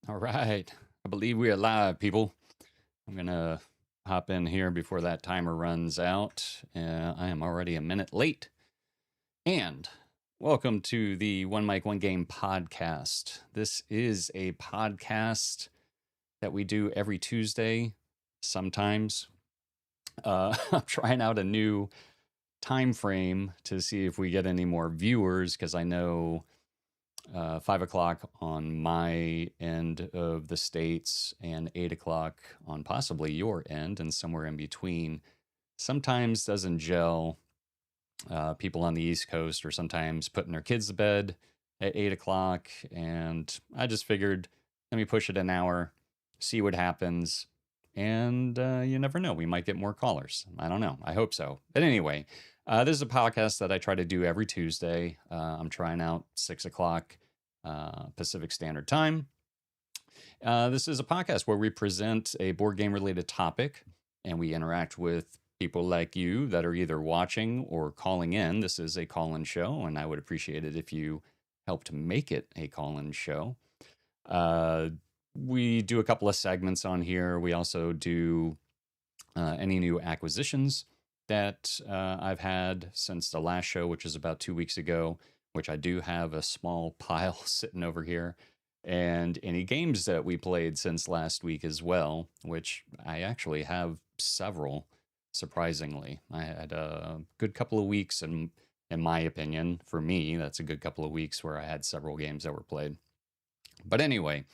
All right. I believe we are live, people. I'm going to hop in here before that timer runs out. I am already a minute late. And welcome to the One Mic, One Game podcast. This is a podcast that we do every Tuesday, sometimes. I'm trying out a new time frame to see if we get any more viewers because I know 5 o'clock on my end of the States and 8 o'clock on possibly your end and somewhere in between sometimes doesn't gel. People on the East Coast are sometimes putting their kids to bed at 8 o'clock. And I just figured, let me push it an hour, see what happens. And you never know, we might get more callers. I don't know. I hope so. But anyway, this is a podcast that I try to do every Tuesday. I'm trying out 6 o'clock Pacific Standard Time. This is a podcast where we present a board game related topic and we interact with people like you that are either watching or calling in. This is a call in show, and I would appreciate it if you helped make it a call in show. We do a couple of segments on here. We also do any new acquisitions that I've had since the last show, which is about 2 weeks ago, which I do have a small pile sitting over here, and any games that we played since last week as well, which I actually have several, surprisingly. I had a good couple of weeks, and in my opinion, for me, that's a good couple of weeks where I had several games that were played. But anyway,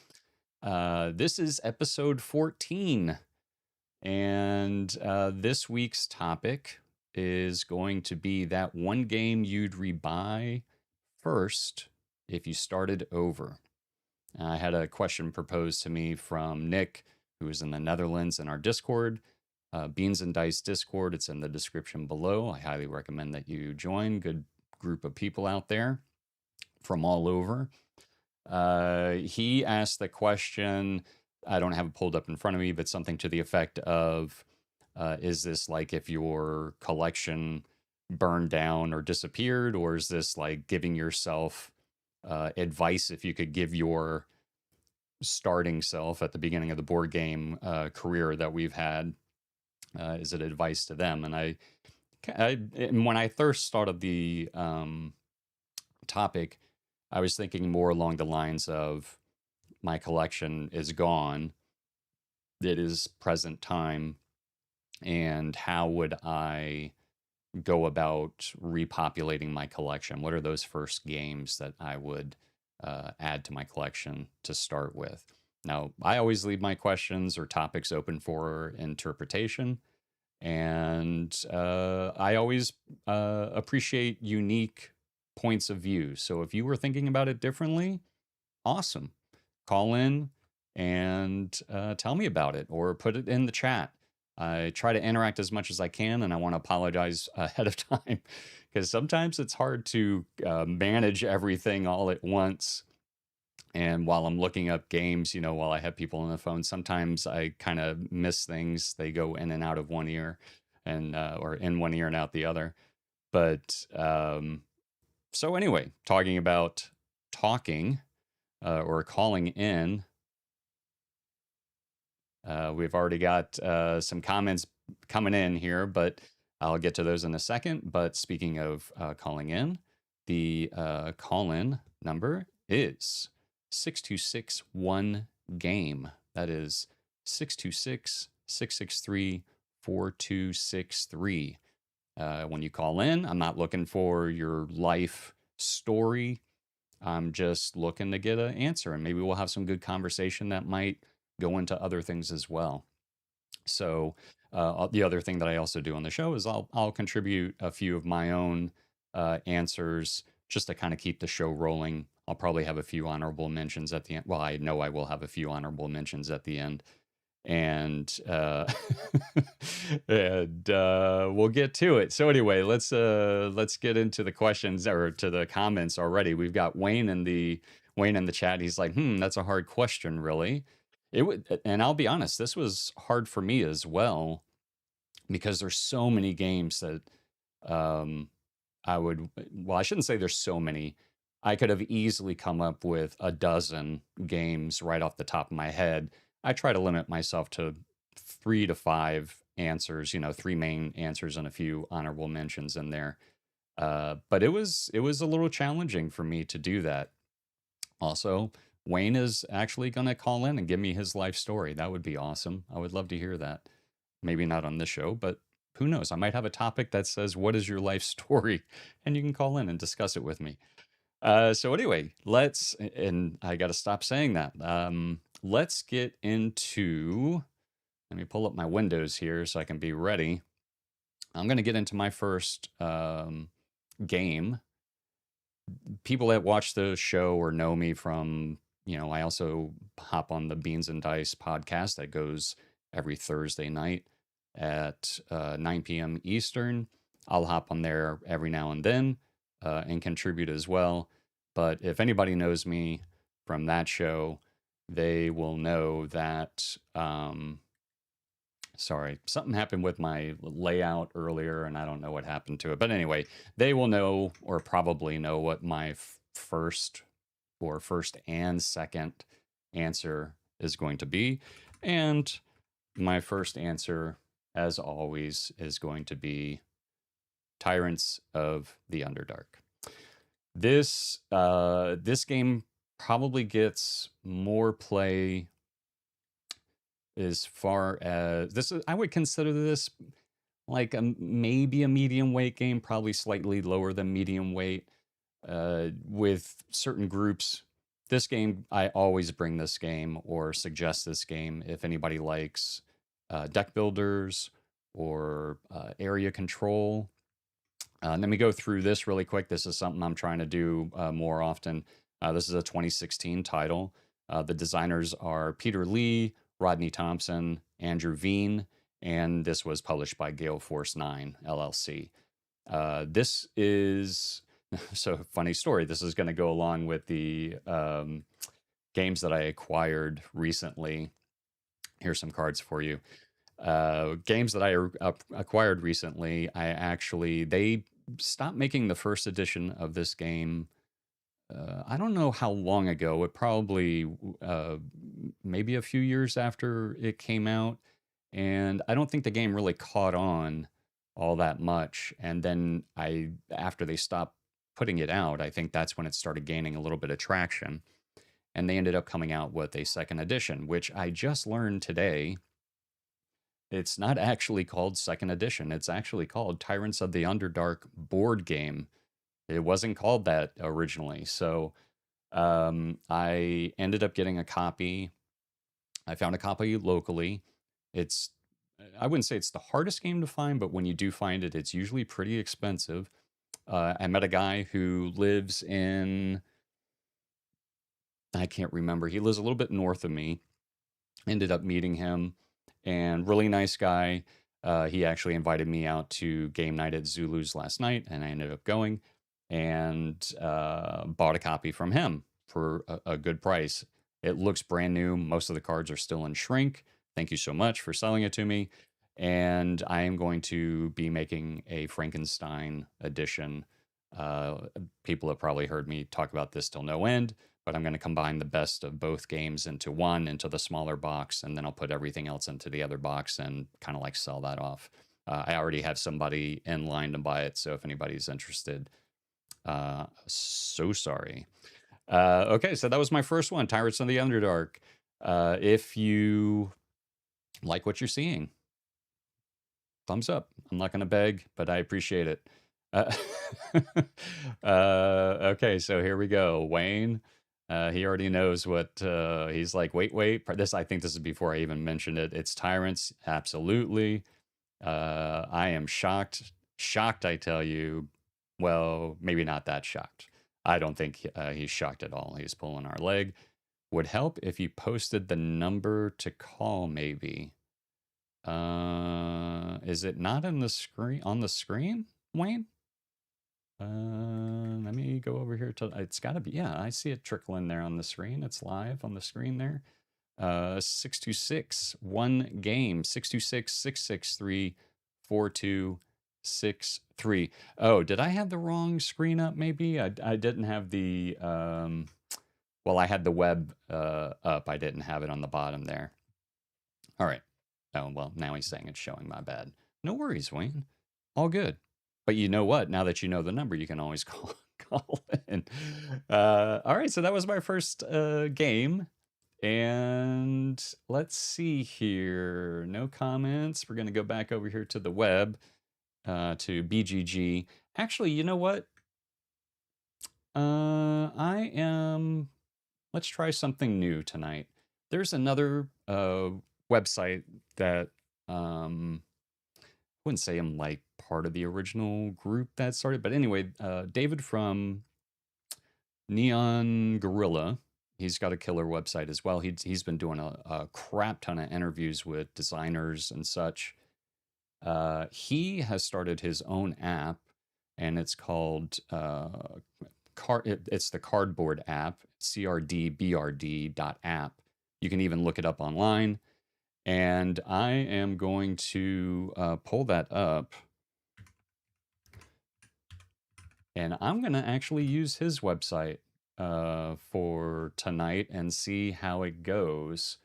this is episode 14. And this week's topic is going to be that one game you'd rebuy first if you started over. I had a question proposed to me from Nick, who is in the Netherlands, in our Discord, Beans and Dice Discord. It's in the description below. I highly recommend that you join. Good group of people out there from all over. He asked the question, I don't have it pulled up in front of me, but something to the effect of, is this like if your collection burned down or disappeared, or is this like giving yourself advice if you could give your starting self at the beginning of the board game career that we've had? Is it advice to them? And and when I first thought of the topic, I was thinking more along the lines of my collection is gone. It is present time. And how would I go about repopulating my collection? What are those first games that I would add to my collection to start with? Now, I always leave my questions or topics open for interpretation. And I always appreciate unique points of view. So if you were thinking about it differently, awesome. Call in and tell me about it or put it in the chat. I try to interact as much as I can, and I want to apologize ahead of time because sometimes it's hard to manage everything all at once. And while I'm looking up games, while I have people on the phone, sometimes I kind of miss things. They go in and out of one ear and or in one ear and out the other. But so anyway, talking about talking or calling in, we've already got some comments coming in here, but I'll get to those in a second. But speaking of calling in, the call-in number is 6261-GAME. That is 626-663-4263. When you call in, I'm not looking for your life story. I'm just looking to get an answer, and maybe we'll have some good conversation that might go into other things as well. So the other thing that I also do on the show is I'll contribute a few of my own answers just to kind of keep the show rolling. I'll probably have a few honorable mentions at the end. Well, I know I will have a few honorable mentions at the end. And we'll get to it. So anyway, let's get into the questions or to the comments already. We've got Wayne in the chat. He's like, that's a hard question, really. It would, and I'll be honest, this was hard for me as well because there's so many games that I shouldn't say there's so many. I could have easily come up with a dozen games right off the top of my head. I try to limit myself to 3 to 5 answers, three main answers and a few honorable mentions in there. But it was a little challenging for me to do that. Also, Wayne is actually going to call in and give me his life story. That would be awesome. I would love to hear that. Maybe not on this show, but who knows? I might have a topic that says, "What is your life story?" And you can call in and discuss it with me. So anyway, and I got to stop saying that. Let's get into, let me pull up my windows here so I can be ready. I'm going to get into my first game. People that watch the show or know me from, I also hop on the Beans and Dice podcast that goes every Thursday night at 9 p.m. Eastern. I'll hop on there every now and then and contribute as well. But if anybody knows me from that show, they will know that sorry, something happened with my layout earlier and I don't know what happened to it. But anyway, they will know or probably know what my first and second answer is going to be. And my first answer, as always, is going to be Tyrants of the Underdark. This game probably gets more play as far as this is. I would consider this like maybe a medium weight game, probably slightly lower than medium weight. With certain groups, this game, I always bring this game or suggest this game if anybody likes deck builders or area control. Let me go through this really quick. This is something I'm trying to do more often. This is a 2016 title. The designers are Peter Lee, Rodney Thompson, Andrew Veen, and this was published by Gale Force 9 LLC. This is, so funny story. This is going to go along with the games that I acquired recently. Here's some cards for you. Games that I acquired recently, they stopped making the first edition of this game. I don't know how long ago. It probably maybe a few years after it came out, and I don't think the game really caught on all that much. And then after they stopped putting it out, I think that's when it started gaining a little bit of traction. And they ended up coming out with a second edition, which I just learned today. It's not actually called second edition. It's actually called Tyrants of the Underdark board game. It wasn't called that originally. So I ended up getting a copy. I found a copy locally. I wouldn't say it's the hardest game to find, but when you do find it, it's usually pretty expensive. I met a guy who lives in, I can't remember. He lives a little bit north of me. Ended up meeting him, and really nice guy. He actually invited me out to game night at Zulu's last night, and I ended up going and bought a copy from him for a good price. It looks brand new. Most of the cards are still in shrink. Thank you so much for selling it to me. And I am going to be making a Frankenstein edition. People have probably heard me talk about this till no end, but I'm going to combine the best of both games into the smaller box, and then I'll put everything else into the other box and kind of like sell that off. I already have somebody in line to buy it, so if anybody's interested, so sorry. Okay, so that was my first one, Tyrants of the Underdark. If you like what you're seeing, thumbs up. I'm not going to beg, but I appreciate it. Okay, so here we go. Wayne, he already knows what he's like. Wait. I think this is before I even mentioned it. It's Tyrants, absolutely. I am shocked. I tell you. Well, maybe not that shocked. I don't think he's shocked at all. He's pulling our leg. Would help if you posted the number to call, maybe. Is it not on the screen, Wayne? Let me go over here to, it's gotta be, yeah, I see it trickling there on the screen. It's live on the screen there. 626, one game, 626-663-42 6-3. Oh, did I have the wrong screen up? Maybe I didn't have the well, I had the web up. I didn't have it on the bottom there. All right. Oh, well, now he's saying it's showing. My bad. No worries, Wayne. All good. But you know what? Now that you know the number, you can always call in. All right, so that was my first game. And let's see here. No comments. We're going to go back over here to the web, to BGG. Actually, you know what? I am. Let's try something new tonight. There's another website that I wouldn't say I'm like part of the original group that started, but anyway, David from Neon Gorilla. He's got a killer website as well. He's been doing a crap ton of interviews with designers and such. He has started his own app, and it's called it's the Cardboard app, CRDBRD.app. You can even look it up online. And I am going to pull that up. And I'm going to actually use his website for tonight and see how it goes.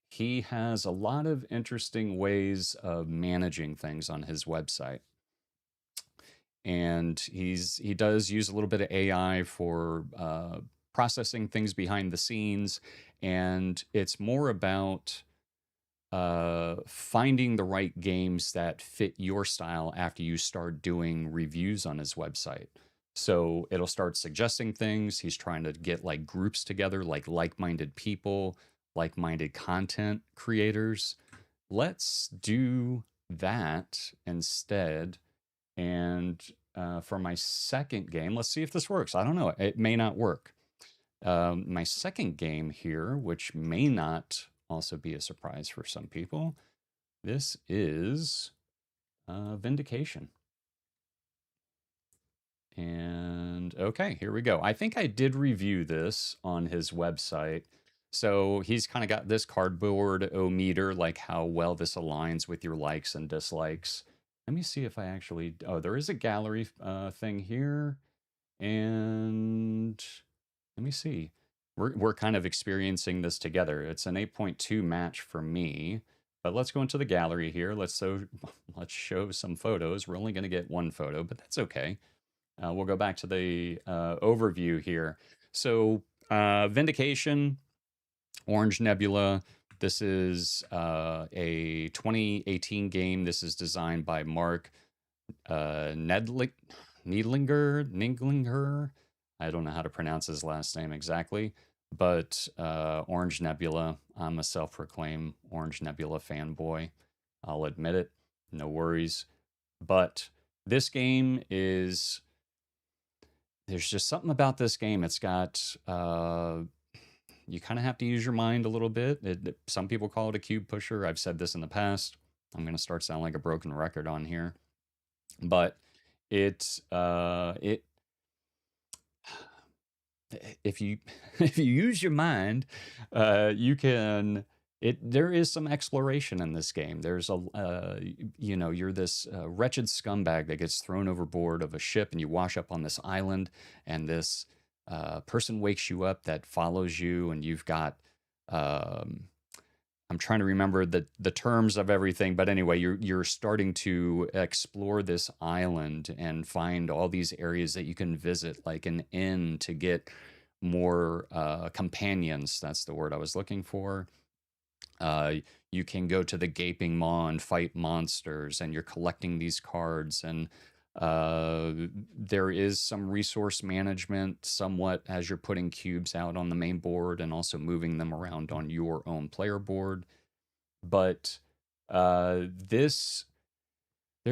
He has a lot of interesting ways of managing things on his website. And he does use a little bit of AI for processing things behind the scenes. And it's more about finding the right games that fit your style after you start doing reviews on his website. So it'll start suggesting things. He's trying to get like groups together, like-minded people, like-minded content creators. Let's do that instead. And for my second game, let's see if this works. I don't know. It may not work. My second game here, which may not also be a surprise for some people, this is Vindication. And okay, here we go. I think I did review this on his website. So he's kind of got this cardboard-o-meter, like how well this aligns with your likes and dislikes. Let me see if I actually, oh, there is a gallery thing here. And let me see. We're kind of experiencing this together. It's an 8.2 match for me. But let's go into the gallery here. Let's show some photos. We're only going to get one photo, but that's okay. We'll go back to the overview here. So Vindication, Orange Nebula. This is a 2018 game. This is designed by Mark Neidlinger. I don't know how to pronounce his last name exactly, but Orange Nebula. I'm a self-proclaimed Orange Nebula fanboy. I'll admit it. No worries. But this game is... There's just something about this game. It's got... you kind of have to use your mind a little bit. Some people call it a cube pusher. I've said this in the past. I'm going to start sounding like a broken record on here. But if you use your mind, you can. There is some exploration in this game. There's you're this wretched scumbag that gets thrown overboard of a ship, and you wash up on this island, and this person wakes you up that follows you, and you've got. I'm trying to remember the terms of everything, but anyway, you're starting to explore this island and find all these areas that you can visit, like an inn, to get more companions. That's the word I was looking for. You can go to the gaping maw and fight monsters, and you're collecting these cards, and there is some resource management somewhat as you're putting cubes out on the main board and also moving them around on your own player board. But there's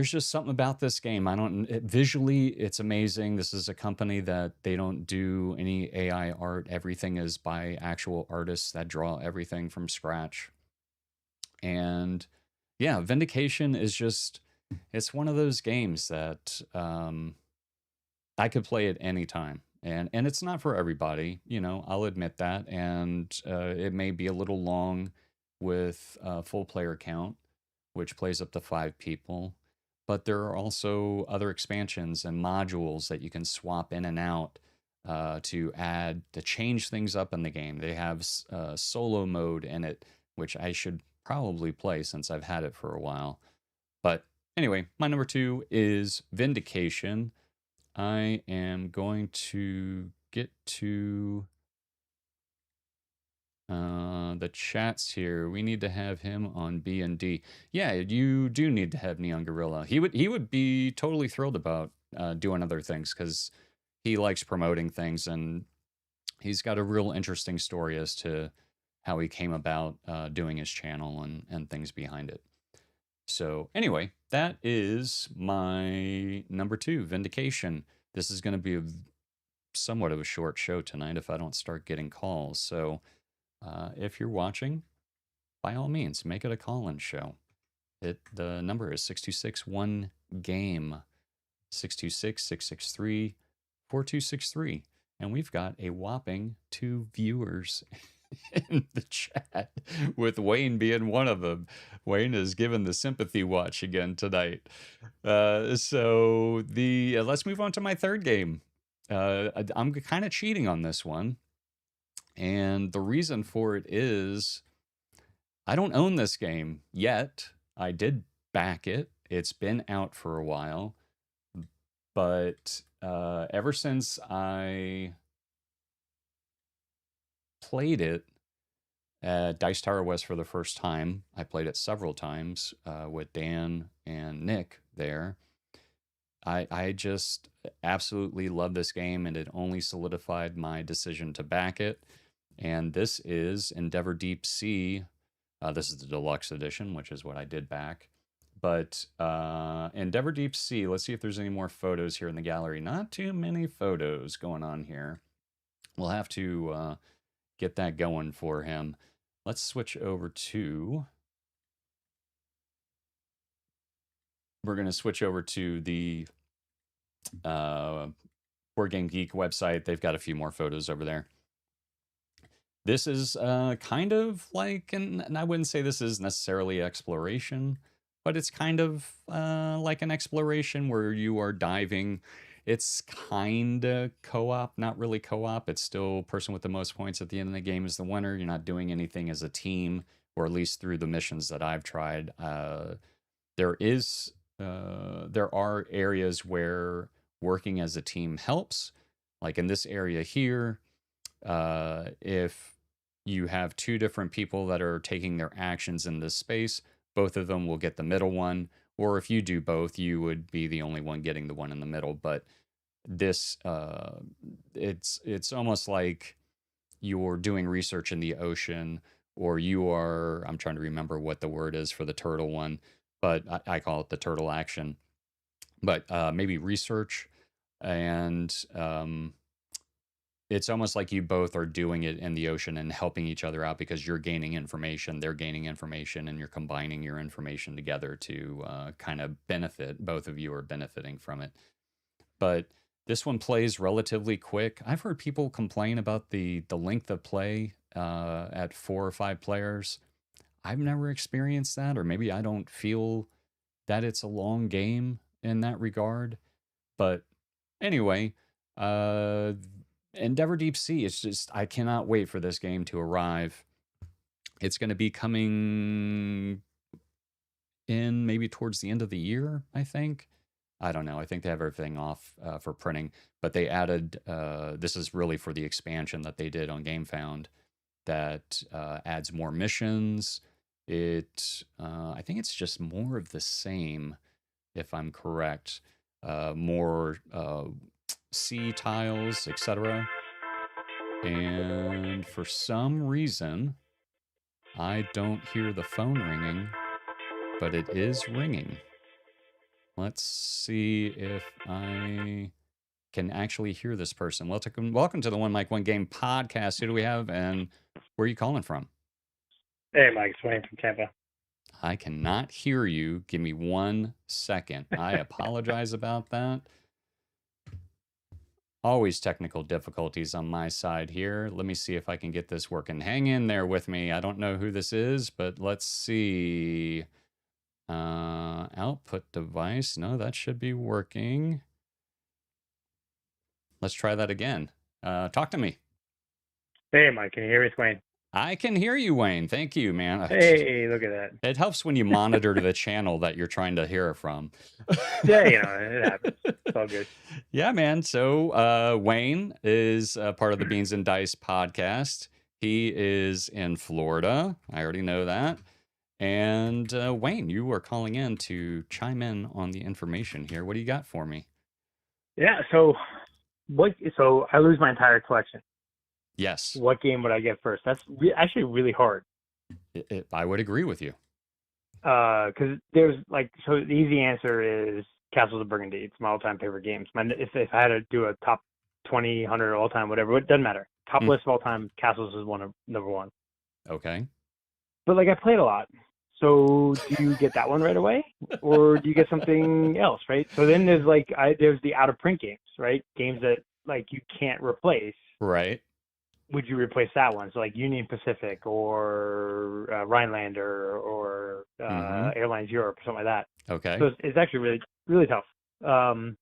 just something about this game. Visually, it's amazing. This is a company that they don't do any AI art. Everything is by actual artists that draw everything from scratch. And yeah, Vindication is just... It's one of those games that I could play at any time. And it's not for everybody, I'll admit that. And it may be a little long with full player count. which plays up to 5 people. But there are also other expansions and modules that you can swap in and out to change things up in the game. They have solo mode in it, which I should probably play since I've had it for a while. But anyway, my number 2 is Vindication. I am going to get to the chats here. We need to have him on B&D. Yeah, you do need to have Neon Gorilla. He would be totally thrilled about doing other things because he likes promoting things, and he's got a real interesting story as to how he came about doing his channel and things behind it. So anyway, that is my number 2, Vindication. This is going to be somewhat of a short show tonight if I don't start getting calls. So if you're watching, by all means, make it a call-in show. The number is 626-1-GAME, 626-663-4263. And we've got a whopping 2 viewers in the chat, with Wayne being one of them. Wayne is given the sympathy watch again tonight. So let's move on to my third game. I'm kind of cheating on this one. And the reason for it is I don't own this game yet. I did back it. It's been out for a while. But ever since I played it at Dice Tower West for the first time, I played it several times with Dan and Nick there. I just absolutely love this game, and it only solidified my decision to back it. And this is Endeavor Deep Sea. This is the Deluxe Edition, which is what I did back. But Endeavor Deep Sea, let's see if there's any more photos here in the gallery. Not too many photos going on here. We'll have to get that going for him. Let's switch over to... We're going to switch over to the Board Game Geek website. They've got a few more photos over there. This is kind of like, and I wouldn't say this is necessarily exploration, but it's kind of like an exploration where you are diving. It's kind of co-op, not really co-op. It's still person with the most points at the end of the game is the winner. You're not doing anything as a team, or at least through the missions that I've tried. There are areas where working as a team helps. Like in this area here, if you have 2 different people that are taking their actions in this space, both of them will get the middle one. Or if you do both, you would be the only one getting the one in the middle. But this, it's almost like you're doing research in the ocean, or you are, I'm trying to remember what the word is for the turtle one, but I call it the turtle action. But maybe research, and it's almost like you both are doing it in the ocean and helping each other out because you're gaining information, they're gaining information, and you're combining your information together to kind of benefit. Both of you are benefiting from it. But this one plays relatively quick. I've heard people complain about the length of play at 4 or 5 players. I've never experienced that, or maybe I don't feel that it's a long game in that regard. But anyway, Endeavor Deep Sea, it's just, I cannot wait for this game to arrive. It's going to be coming in maybe towards the end of the year, I think. I don't know. I think they have everything off for printing, but they added, this is really for the expansion that they did on GameFound that adds more missions. I think it's just more of the same, if I'm correct. More sea tiles, etc. And for some reason, I don't hear the phone ringing, but it is ringing. Let's see if I can actually hear this person. Welcome to the One Mic One Game podcast. Who do we have, and where are you calling from? Hey, Mike. It's Wayne from Tampa. I cannot hear you. Give me 1 second. I apologize about that. Always technical difficulties on my side here. Let me see if I can get this working. Hang in there with me. I don't know who this is, but let's see. Output device. No, that should be working. Let's try that again. Talk to me. Hey, Mike, can you hear me? It's Wayne. I can hear you, Wayne. Thank you, man. Hey, look at that. It helps when you monitor the channel that you're trying to hear from. Yeah, it happens. It's all good. Yeah, man. So Wayne is part of the Beans and Dice podcast. He is in Florida. I already know that. And Wayne, you are calling in to chime in on the information here. What do you got for me? Yeah, so I lose my entire collection. Yes. What game would I get first? That's actually really hard. I would agree with you. Because there's the easy answer is Castles of Burgundy. It's my all-time favorite games. If I had to do a top 20, 100 all-time, whatever, it doesn't matter. Top list of all time, Castles is number one. Okay. But I played a lot. So do you get that one right away, or do you get something else, right? So then there's there's the out of print games, right? Games that you can't replace. Right. Would you replace that one? So Union Pacific or Rhinelander or Airlines Europe or something like that. Okay. So it's actually really, really tough. So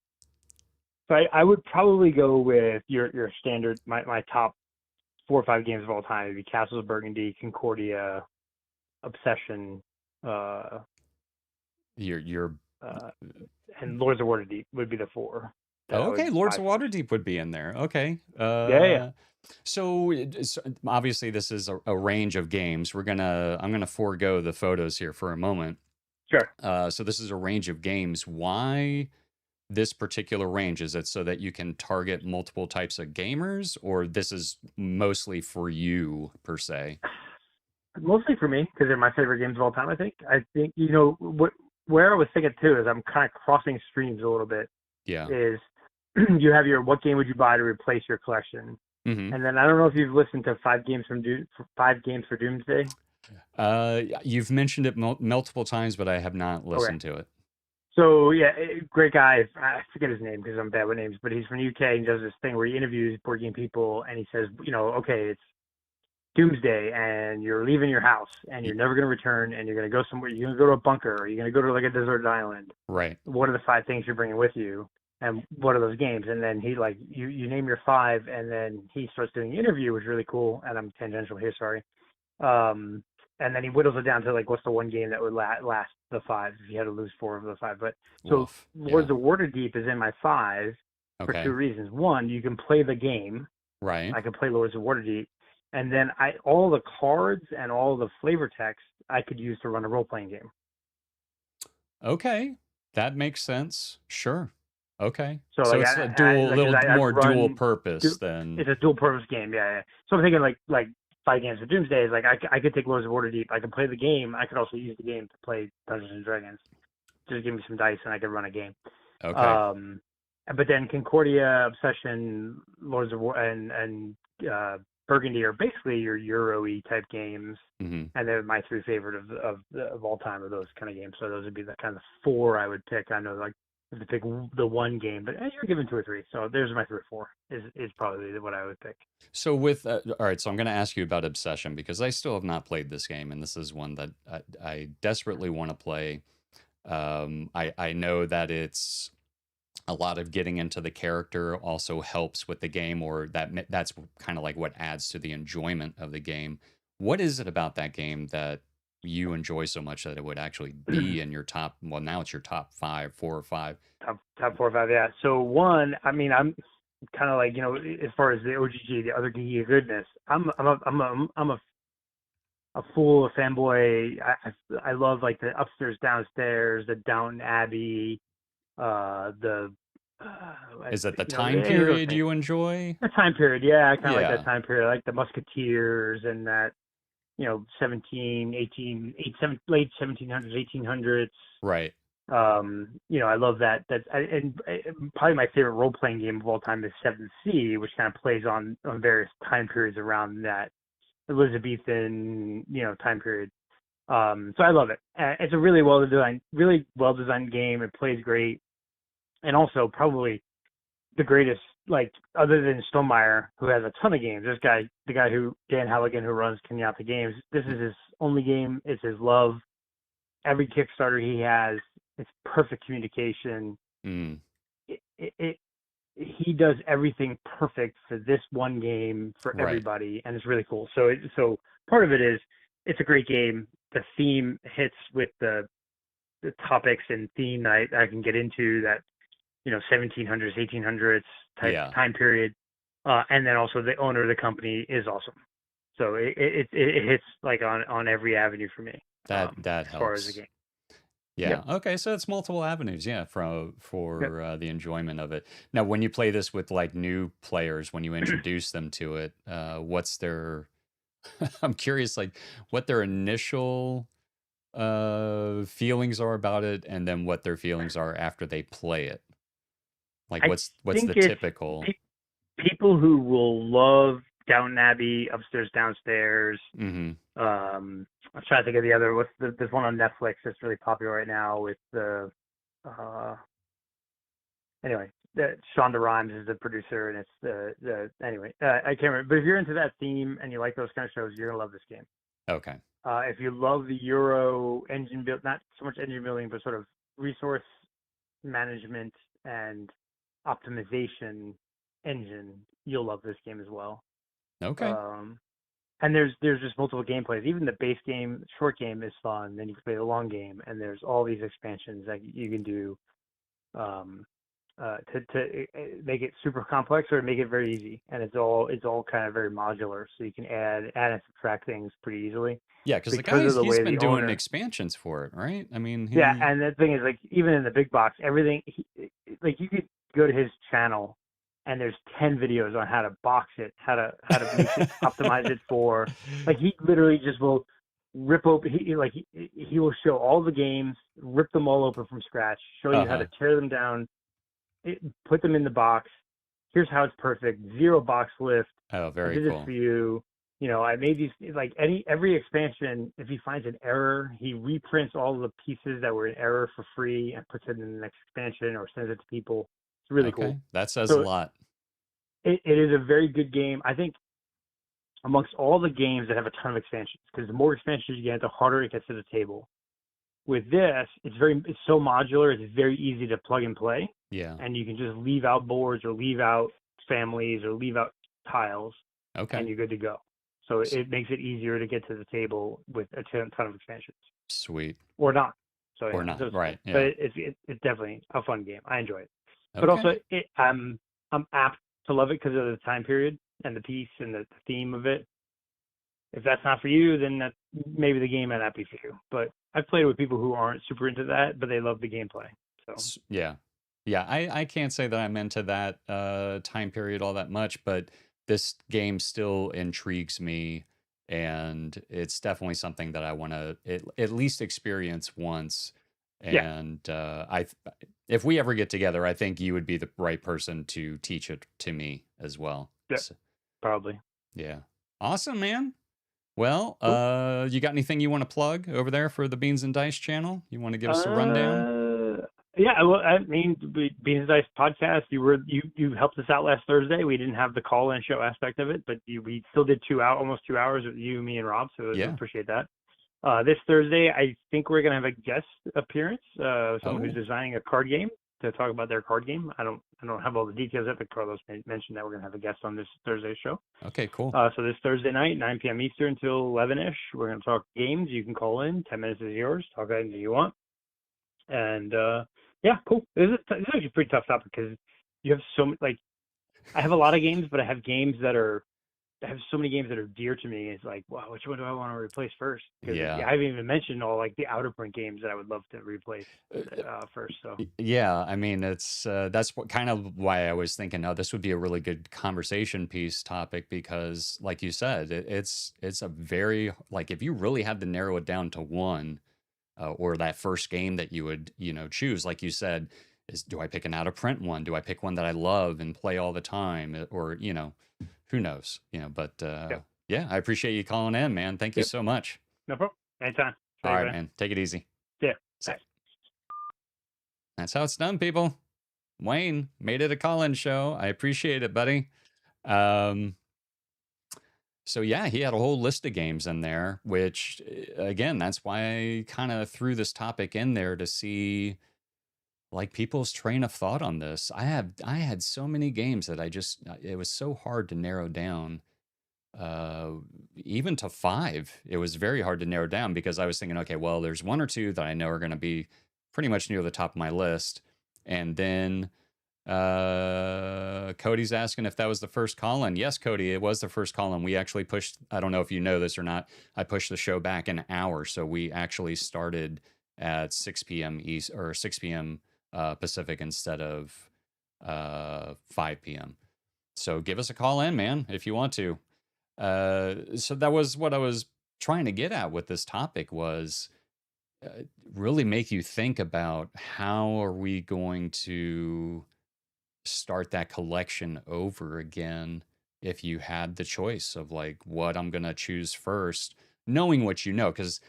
I would probably go with your standard, my top 4 or 5 games of all time would be Castles of Burgundy, Concordia, Obsession, and Lords of Waterdeep would be the 4. Okay, Lords of Waterdeep would be in there. Okay. Yeah. So obviously this is a range of games. I'm gonna forego the photos here for a moment. Sure. So this is a range of games. Why this particular range? Is it so that you can target multiple types of gamers, or this is mostly for you per se? Mostly for me, because they're my favorite games of all time. I think where I was thinking too is I'm kind of crossing streams a little bit. Yeah. Is you have your what game would you buy to replace your collection? Mm-hmm. And then I don't know if you've listened to 5 games for Doomsday. You've mentioned it multiple times, but I have not listened to it. So yeah, great guy. I forget his name because I'm bad with names, but he's from the UK and does this thing where he interviews board game people and he says, okay, it's Doomsday and you're leaving your house and you're never going to return and you're going to go somewhere. You're going to go to a bunker or you're going to go to a deserted island. Right. What are the 5 things you're bringing with you? And what are those games? And then he you name your 5, and then he starts doing the interview, which is really cool. And I'm tangential here, sorry. And then he whittles it down to what's the one game that would last the 5 if you had to lose 4 of the 5. But so Lords of Waterdeep is in my 5 for 2 reasons. One, you can play the game. Right. I can play Lords of Waterdeep, and then all the cards and all the flavor text I could use to run a role playing game. Okay, that makes sense. Sure. Okay. So it's a dual purpose then. It's a dual purpose game, yeah. So I'm thinking like 5 games of Doomsday is I could take Lords of Waterdeep, I could play the game, I could also use the game to play Dungeons and Dragons. Just give me some dice and I could run a game. Okay. But then Concordia, Obsession, Lords of War, and Burgundy are basically your Euro-y type games, and they're my 3 favorite of all time of those kind of games. So those would be the kind of 4 I would pick. I know to pick the one game, but you're given 2 or 3. So there's my 3 or 4 is probably what I would pick. So with all right, so I'm going to ask you about Obsession because I still have not played this game, and this is one that I desperately want to play. I know that it's a lot of getting into the character also helps with the game, or that's kind of what adds to the enjoyment of the game. What is it about that game that you enjoy so much that it would actually be in your top? Well, now it's your top 5, 4 or 5. Top 4 or 5, yeah. So one, I mean, I'm kind of as far as the OGG, the other geeky goodness, I'm a fool, a fanboy. I love the upstairs, downstairs, the Downton Abbey. Is it the time period you enjoy? The time period, yeah. I kind of like that time period. I like the Musketeers and that, 17, 18, late 1700s, 1800s. Right. I love that. And probably my favorite role-playing game of all time is 7th Sea, which kind of plays on various time periods around that Elizabethan, time period. So I love it. It's a really well-designed game. It plays great. And also probably the greatest, other than Stonemaier, who has a ton of games, the guy Dan Halligan, who runs Kenyatta Games, this is his only game. It's his love. every Kickstarter he has, it's perfect communication. Mm, He does everything perfect for this one game for right. everybody, and it's really cool. So part of it is it's a great game. The theme hits with the topics and theme that I can get into, that 1700s, 1800s type Yeah. time period, and then also the owner of the company is awesome. So it hits like on every avenue for me, That as far as the helps. game. Yeah. Yep. Okay. So it's multiple avenues. Yeah. Yep. For the enjoyment of it. Now, when you play this with like new players, when you introduce them to it, what's their? I'm curious, like what their initial feelings are about it, and then what their feelings are after they play it. Like, I what's think the it's typical? pe- people who will love Downton Abbey, Upstairs, Downstairs. Mm-hmm. I'm trying to think of the other. There's one on Netflix that's really popular right now with the. Anyway, Shonda Rhimes is the producer, and it's the anyway. I can't remember, but if you're into that theme and you like those kind of shows, you're gonna love this game. Okay. If you love the Euro engine build, not so much engine building, but sort of resource management and optimization engine, you'll love this game as well. Okay. Um, and there's just multiple gameplays. Even the base game, short game is fun. Then you can play the long game, and there's all these expansions that you can do um, to make it super complex or make it very easy. And it's all kind of very modular, so you can add and subtract things pretty easily Yeah, because the because guys of the he's way been the doing owner. expansions for it, right? I mean, Yeah, he. and the thing is, like, even in the big box, everything, like, you could go to his channel, and there's 10 videos on how to box it, how to make it, optimize it for, like, he literally just will rip open, he will show all the games, rip them all open from scratch, show you how Uh-huh. to tear them down, put them in the box. Here's how it's perfect. Zero box lift. Oh, I very did this cool. for you. I made these, like, every expansion. If he finds an error, he reprints all the pieces that were in error for free and puts it in the next expansion or sends it to people. It's really Okay, cool. that says a So lot. it is a very good game. I think amongst all the games that have a ton of expansions, because the more expansions you get, the harder it gets to the table. With this, it's so modular. It's very easy to plug and play, Yeah. and you can just leave out boards or leave out families or leave out tiles, and Okay. you're good to go. So S- it makes it easier to get to the table with a ton of expansions, Sweet. or not. So Or yeah, not. so it's cool. Right. But Yeah. it's definitely a fun game. I enjoy it. But also, Okay. I'm apt to love it because of the time period and the piece and the theme of it. If that's not for you, then maybe the game might not be for you. But I've played it with people who aren't super into that, but they love the gameplay. So Yeah. Yeah, I can't say that I'm into that time period all that much, but this game still intrigues me, and it's definitely something that I want to at least experience once. yeah, And if we ever get together, I think you would be the right person to teach it to me as well. yeah, So, probably. yeah. Awesome, man. Well, Cool. you got anything you want to plug over there for the Beans and Dice channel? You want to give us a rundown? Uh, yeah. Well, I mean, Beans and Dice podcast. You helped us out last Thursday. We didn't have the call-in show aspect of it, but we still did almost 2 hours with you, me, and Rob. So I Yeah. appreciate that. This Thursday, I think we're gonna have a guest appearance. Someone who's Oh, designing a card game to talk about their card game. I don't have all the details yet, but Carlos mentioned that we're gonna have a guest on this Thursday show. okay, cool. So this Thursday night, 9 p.m. Eastern until 11ish, we're gonna talk games. You can call in. 10 minutes is yours. Talk anything you want. And yeah, cool. This is actually a pretty tough topic because you have so many. Like, I have a lot of games, but I have so many games that are dear to me. It's like, wow, which one do I want to replace first? Because Yeah. I haven't even mentioned all, like, the Outer Print games that I would love to replace Uh, first. So Yeah, I mean, that's what kind of why I was thinking, oh, this would be a really good conversation piece topic because, like you said, it's a very like if you really had to narrow it down to one, or that first game that you would choose, like you said, is do I pick an out of print one? Do I pick one that I love and play all the time, or who knows, But yep, yeah, I appreciate you calling in, man. Thank you yep, so much. no problem. Anytime. All Thanks, right, man. man. Take it easy. Yeah. So Bye. that's how it's done, people. Wayne made it a call-in show. I appreciate it, buddy. Um, So yeah, he had a whole list of games in there, which again, that's why I kind of threw this topic in there to see like people's train of thought on this. I had so many games that it was so hard to narrow down. Uh, Even to five, it was very hard to narrow down because I was thinking, okay, well, there's one or two that I know are going to be pretty much near the top of my list, and then Cody's asking if that was the first call-in. Yes, Cody, it was the first call-in. We actually pushed, I don't know if you know this or not, I pushed the show back an hour. So we actually started at 6 p.m. East or 6 p.m. Pacific instead of 5 p.m. So give us a call in, man, if you want to. So that was what I was trying to get at with this topic was really make you think about how are we going to start that collection over again if you had the choice of like what I'm going to choose first, knowing what you know. Because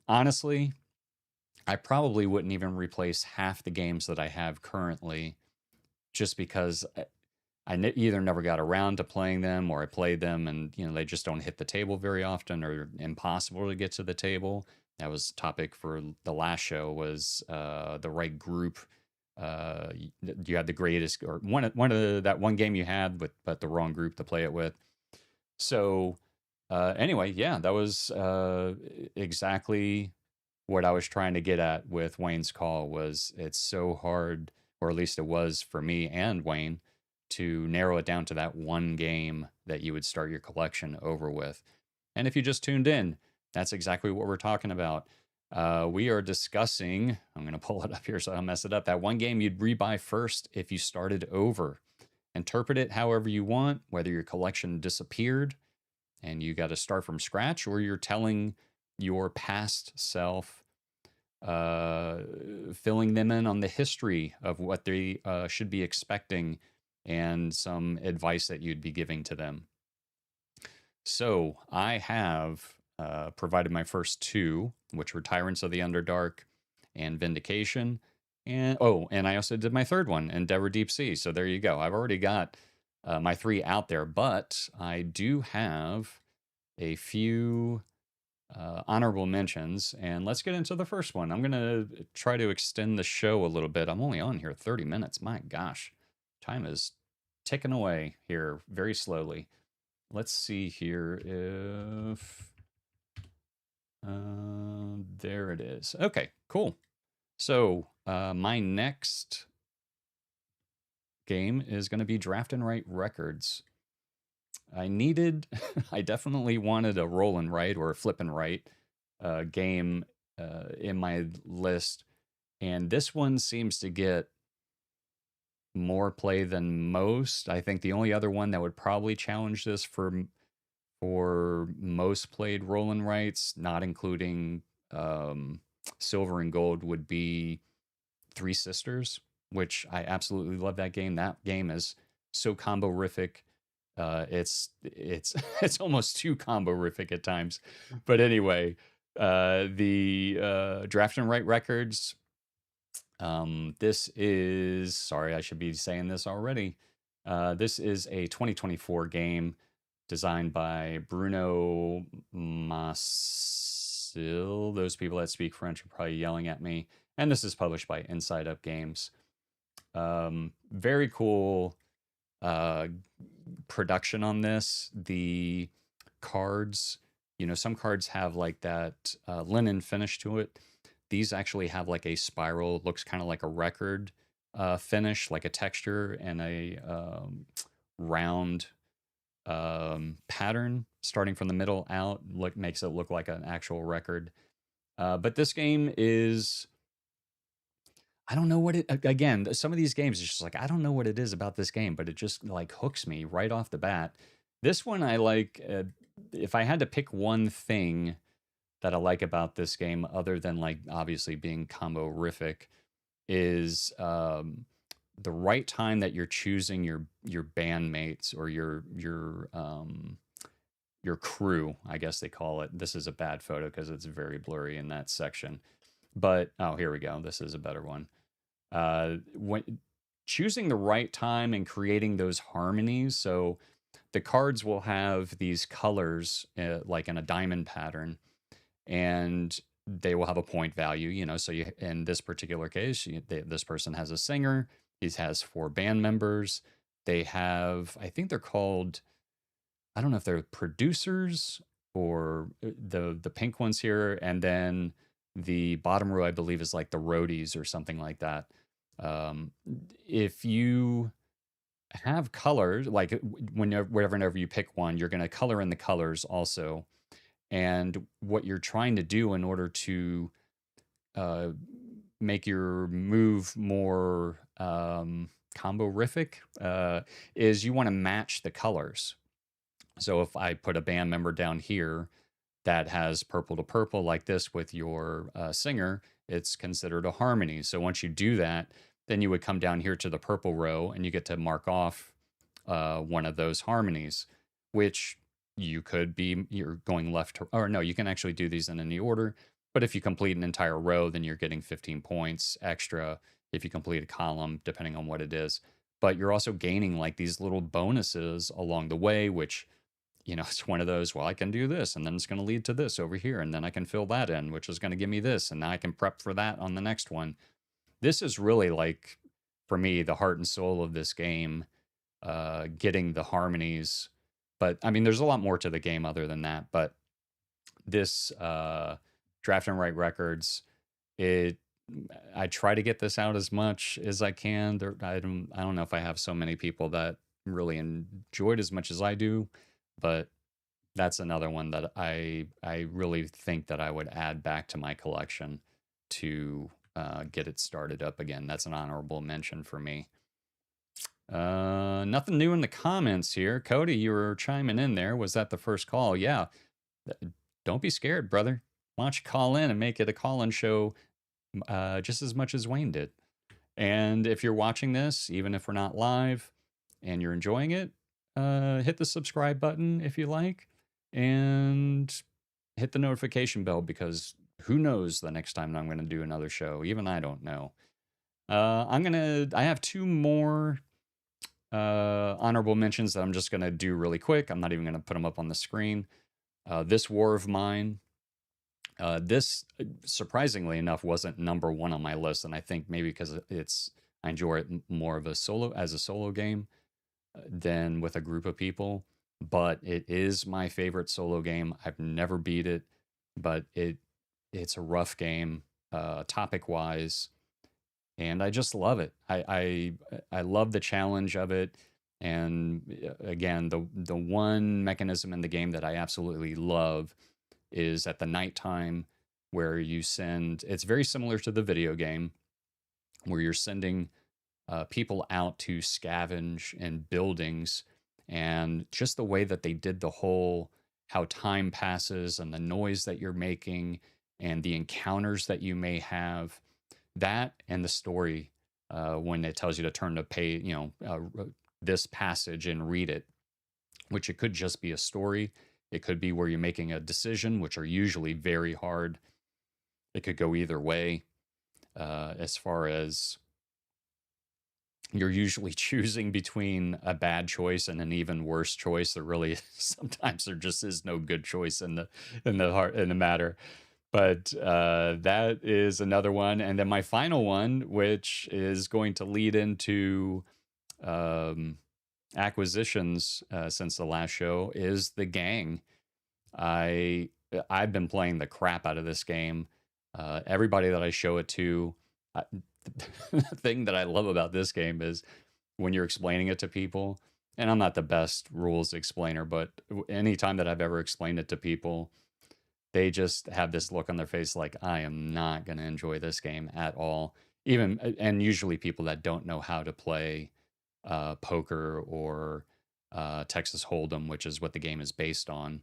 honestly, I probably wouldn't even replace half the games that I have currently just because either never got around to playing them or I played them and they just don't hit the table very often or impossible to get to the table. That was topic for the last show was the right group. You had the greatest or one of that one game you had with but the wrong group to play it with. So anyway, yeah, that was exactly what I was trying to get at with Wayne's call was it's so hard, or at least it was for me and Wayne, to narrow it down to that one game that you would start your collection over with. And if you just tuned in, that's exactly what we're talking about. We are discussing, I'm going to pull it up here so I don't mess it up, that one game you'd rebuy first if you started over. Interpret it however you want, whether your collection disappeared and you got to start from scratch, or you're telling your past self, filling them in on the history of what they should be expecting and some advice that you'd be giving to them. So I have provided my first two, which were Tyrants of the Underdark and Vindication. And I also did my third one, Endeavor Deep Sea. So there you go. I've already got my three out there, but I do have a few honorable mentions. And let's get into the first one. I'm going to try to extend the show a little bit. I'm only on here 30 minutes. My gosh, time is ticking away here very slowly. Let's see here if there it is. Okay, cool. So my next game is going to be Draft and Write Records. I definitely wanted a roll and write or a flip and write game in my list, and this one seems to get more play than most. I think the only other one that would probably challenge this for most played roll and writes, not including silver and gold, would be Three Sisters, which I absolutely love that game. That game is so combo-rific. It's it's almost too combo-rific at times. But anyway, the Draft and Write Records. This is, sorry, I should be saying this already. This is a 2024 game designed by Bruno Massil. Those people that speak French are probably yelling at me. And this is published by Inside Up Games. Very cool production on this. The cards, some cards have like that linen finish to it. These actually have like a spiral, looks kind of like a record finish, like a texture and a round pattern starting from the middle out. Makes it look like an actual record. But this game is, I don't know what it, again, some of these games is just like, I don't know what it is about this game, but it just like hooks me right off the bat. This one I like, if I had to pick one thing that I like about this game, other than like obviously being combo-rific, is the right time that you're choosing your bandmates or your crew, I guess they call it. This is a bad photo because it's very blurry in that section. But oh, here we go. This is a better one. When choosing the right time and creating those harmonies. So the cards will have these colors like in a diamond pattern, and they will have a point value, you know. So you, in this particular case, this person has a singer, he has 4 band members, they have, I think they're called, I don't know if they're producers or the pink ones here, and then the bottom row I believe is like the roadies or something like that. Um, if you have colors, like whenever you pick one, you're going to color in the colors also. And what you're trying to do in order to uh, make your move more combo-rific is you want to match the colors. So if I put a band member down here that has purple to purple like this with your singer, it's considered a harmony. So once you do that, then you would come down here to the purple row and you get to mark off one of those harmonies, which you could be, you're going left to, or no, you can actually do these in any order. But if you complete an entire row, then you're getting 15 points extra if you complete a column, depending on what it is. But you're also gaining like these little bonuses along the way, which, you know, it's one of those, well, I can do this, and then it's going to lead to this over here, and then I can fill that in, which is going to give me this, and now I can prep for that on the next one. This is really like, for me, the heart and soul of this game, getting the harmonies. But I mean, there's a lot more to the game other than that. But this Draft and Write Records, I try to get this out as much as I can. I don't know if I have so many people that really enjoyed as much as I do, but that's another one that I really think that I would add back to my collection to get it started up again. That's an honorable mention for me. Nothing new in the comments here. Cody, you were chiming in there. Was that the first call? Yeah. Don't be scared, brother. Why don't you call in and make it a call-in show just as much as Wayne did. And if you're watching this, even if we're not live and you're enjoying it, hit the subscribe button if you like, and hit the notification bell, because who knows the next time I'm going to do another show. Even I don't know. I have 2 more honorable mentions that I'm just going to do really quick. I'm not even going to put them up on the screen. This War of Mine. This, surprisingly enough, wasn't number 1 on my list, and I think maybe because I enjoy it more of a solo game than with a group of people. But it is my favorite solo game. I've never beat it, but it's a rough game, topic wise, and I just love it. I love the challenge of it. And again, the one mechanism in the game that I absolutely love is at the nighttime, where you send, it's very similar to the video game, where you're sending people out to scavenge in buildings, and just the way that they did the whole, how time passes and the noise that you're making and the encounters that you may have, that and the story, when it tells you to turn to pay, this passage and read it, which it could just be a story. It could be where you're making a decision, which are usually very hard. It could go either way, as far as you're usually choosing between a bad choice and an even worse choice. There really, sometimes there just is no good choice in the matter. But that is another one. And then my final one, which is going to lead into acquisitions since the last show, is the Gang. I've been playing the crap out of this game. Everybody that I show it to, the thing that I love about this game is when you're explaining it to people, and I'm not the best rules explainer, but anytime that I've ever explained it to people, they just have this look on their face like, I am not going to enjoy this game at all. And usually people that don't know how to play poker or Texas Hold'em, which is what the game is based on.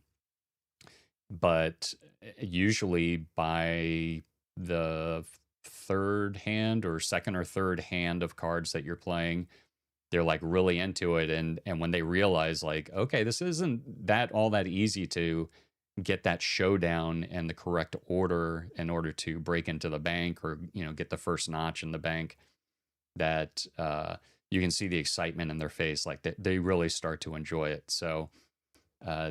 But usually by the third hand or second or third hand of cards that you're playing, they're like really into it. And when they realize like, okay, this isn't that all that easy to get that showdown in the correct order in order to break into the bank or, get the first notch in the bank, that you can see the excitement in their face, like they really start to enjoy it. So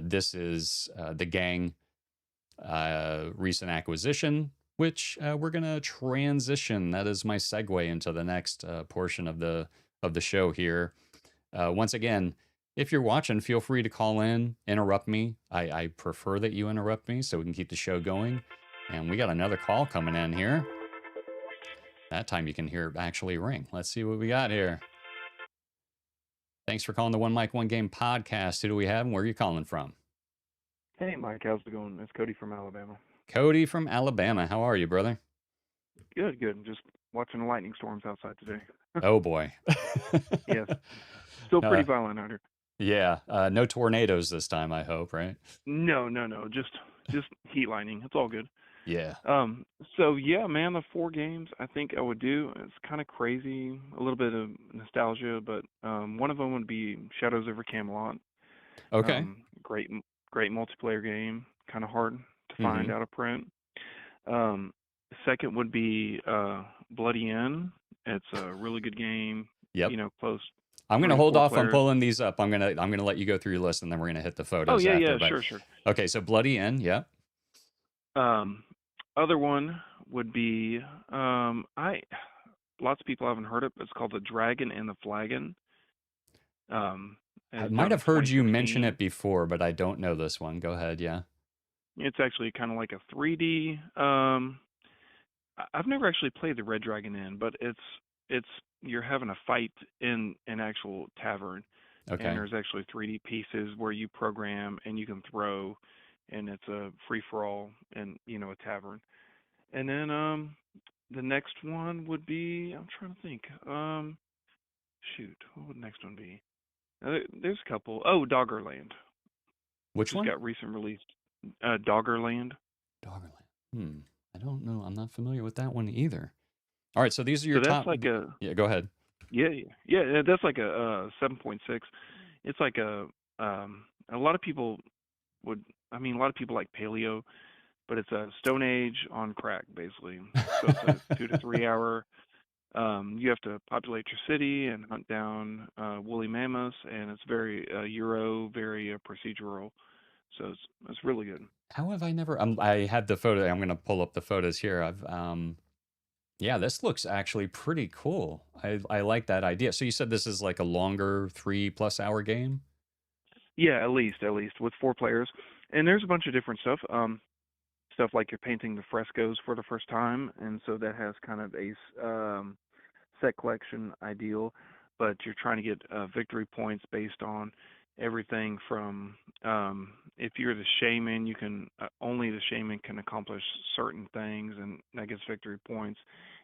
this is the Gang recent acquisition, which we're gonna transition. That is my segue into the next portion of the show here. Once again, if you're watching, feel free to call in, interrupt me. I prefer that you interrupt me so we can keep the show going. And we got another call coming in here. That time you can hear it actually ring. Let's see what we got here. Thanks for calling the One Mic, One Game podcast. Who do we have and where are you calling from? Hey, Mike, how's it going? It's Cody from Alabama. Cody from Alabama. How are you, brother? Good, good. Just watching the lightning storms outside today. Oh, boy. Yes. Still pretty violent out here. Yeah. No tornadoes this time, I hope, right? No. Just heat lightning. It's all good. Yeah. So, yeah, man, the 4 games I think I would do. It's kind of crazy, a little bit of nostalgia, but one of them would be Shadows over Camelot. Okay. Great multiplayer game, kind of hard to find out of print. Second would be Bloody End. It's a really good game. Yep. You know, close. I'm going to hold off on pulling these up. I'm going to let you go through your list and then we're going to hit the photos. Oh, yeah, after, sure. Okay, so Bloody End, yeah. Other one would be lots of people haven't heard it, but it's called The Dragon and the Flagon. I might have heard you mention it before, but I don't know this one. Go ahead, yeah. It's actually kind of like a 3D. I've never actually played the Red Dragon Inn, but it's you're having a fight in an actual tavern. Okay. And there's actually 3D pieces where you program and you can throw, and it's a free for all in a tavern. And then the next one would be, I'm trying to think. Shoot, what would the next one be? There's a couple. Oh, Doggerland. Which one? Got recent released. Doggerland. Doggerland. I don't know. I'm not familiar with that one either. All right, so these are your top. Yeah, go ahead. Yeah. That's like a 7.6. It's like a lot of people a lot of people like paleo, but it's a Stone Age on crack, basically. So it's a 2 to 3 hour. You have to populate your city and hunt down woolly mammoths, and it's very Euro, very procedural. So it's really good. How have I never? I had the photo. I'm going to pull up the photos here. Yeah, this looks actually pretty cool. I like that idea. So you said this is like a longer 3+ hour game? Yeah, at least with 4 players. And there's a bunch of different stuff. Stuff like you're painting the frescoes for the first time, and so that has kind of a set collection ideal, but you're trying to get victory points based on everything from if you're the shaman, you can only the shaman can accomplish certain things, and that gets victory points.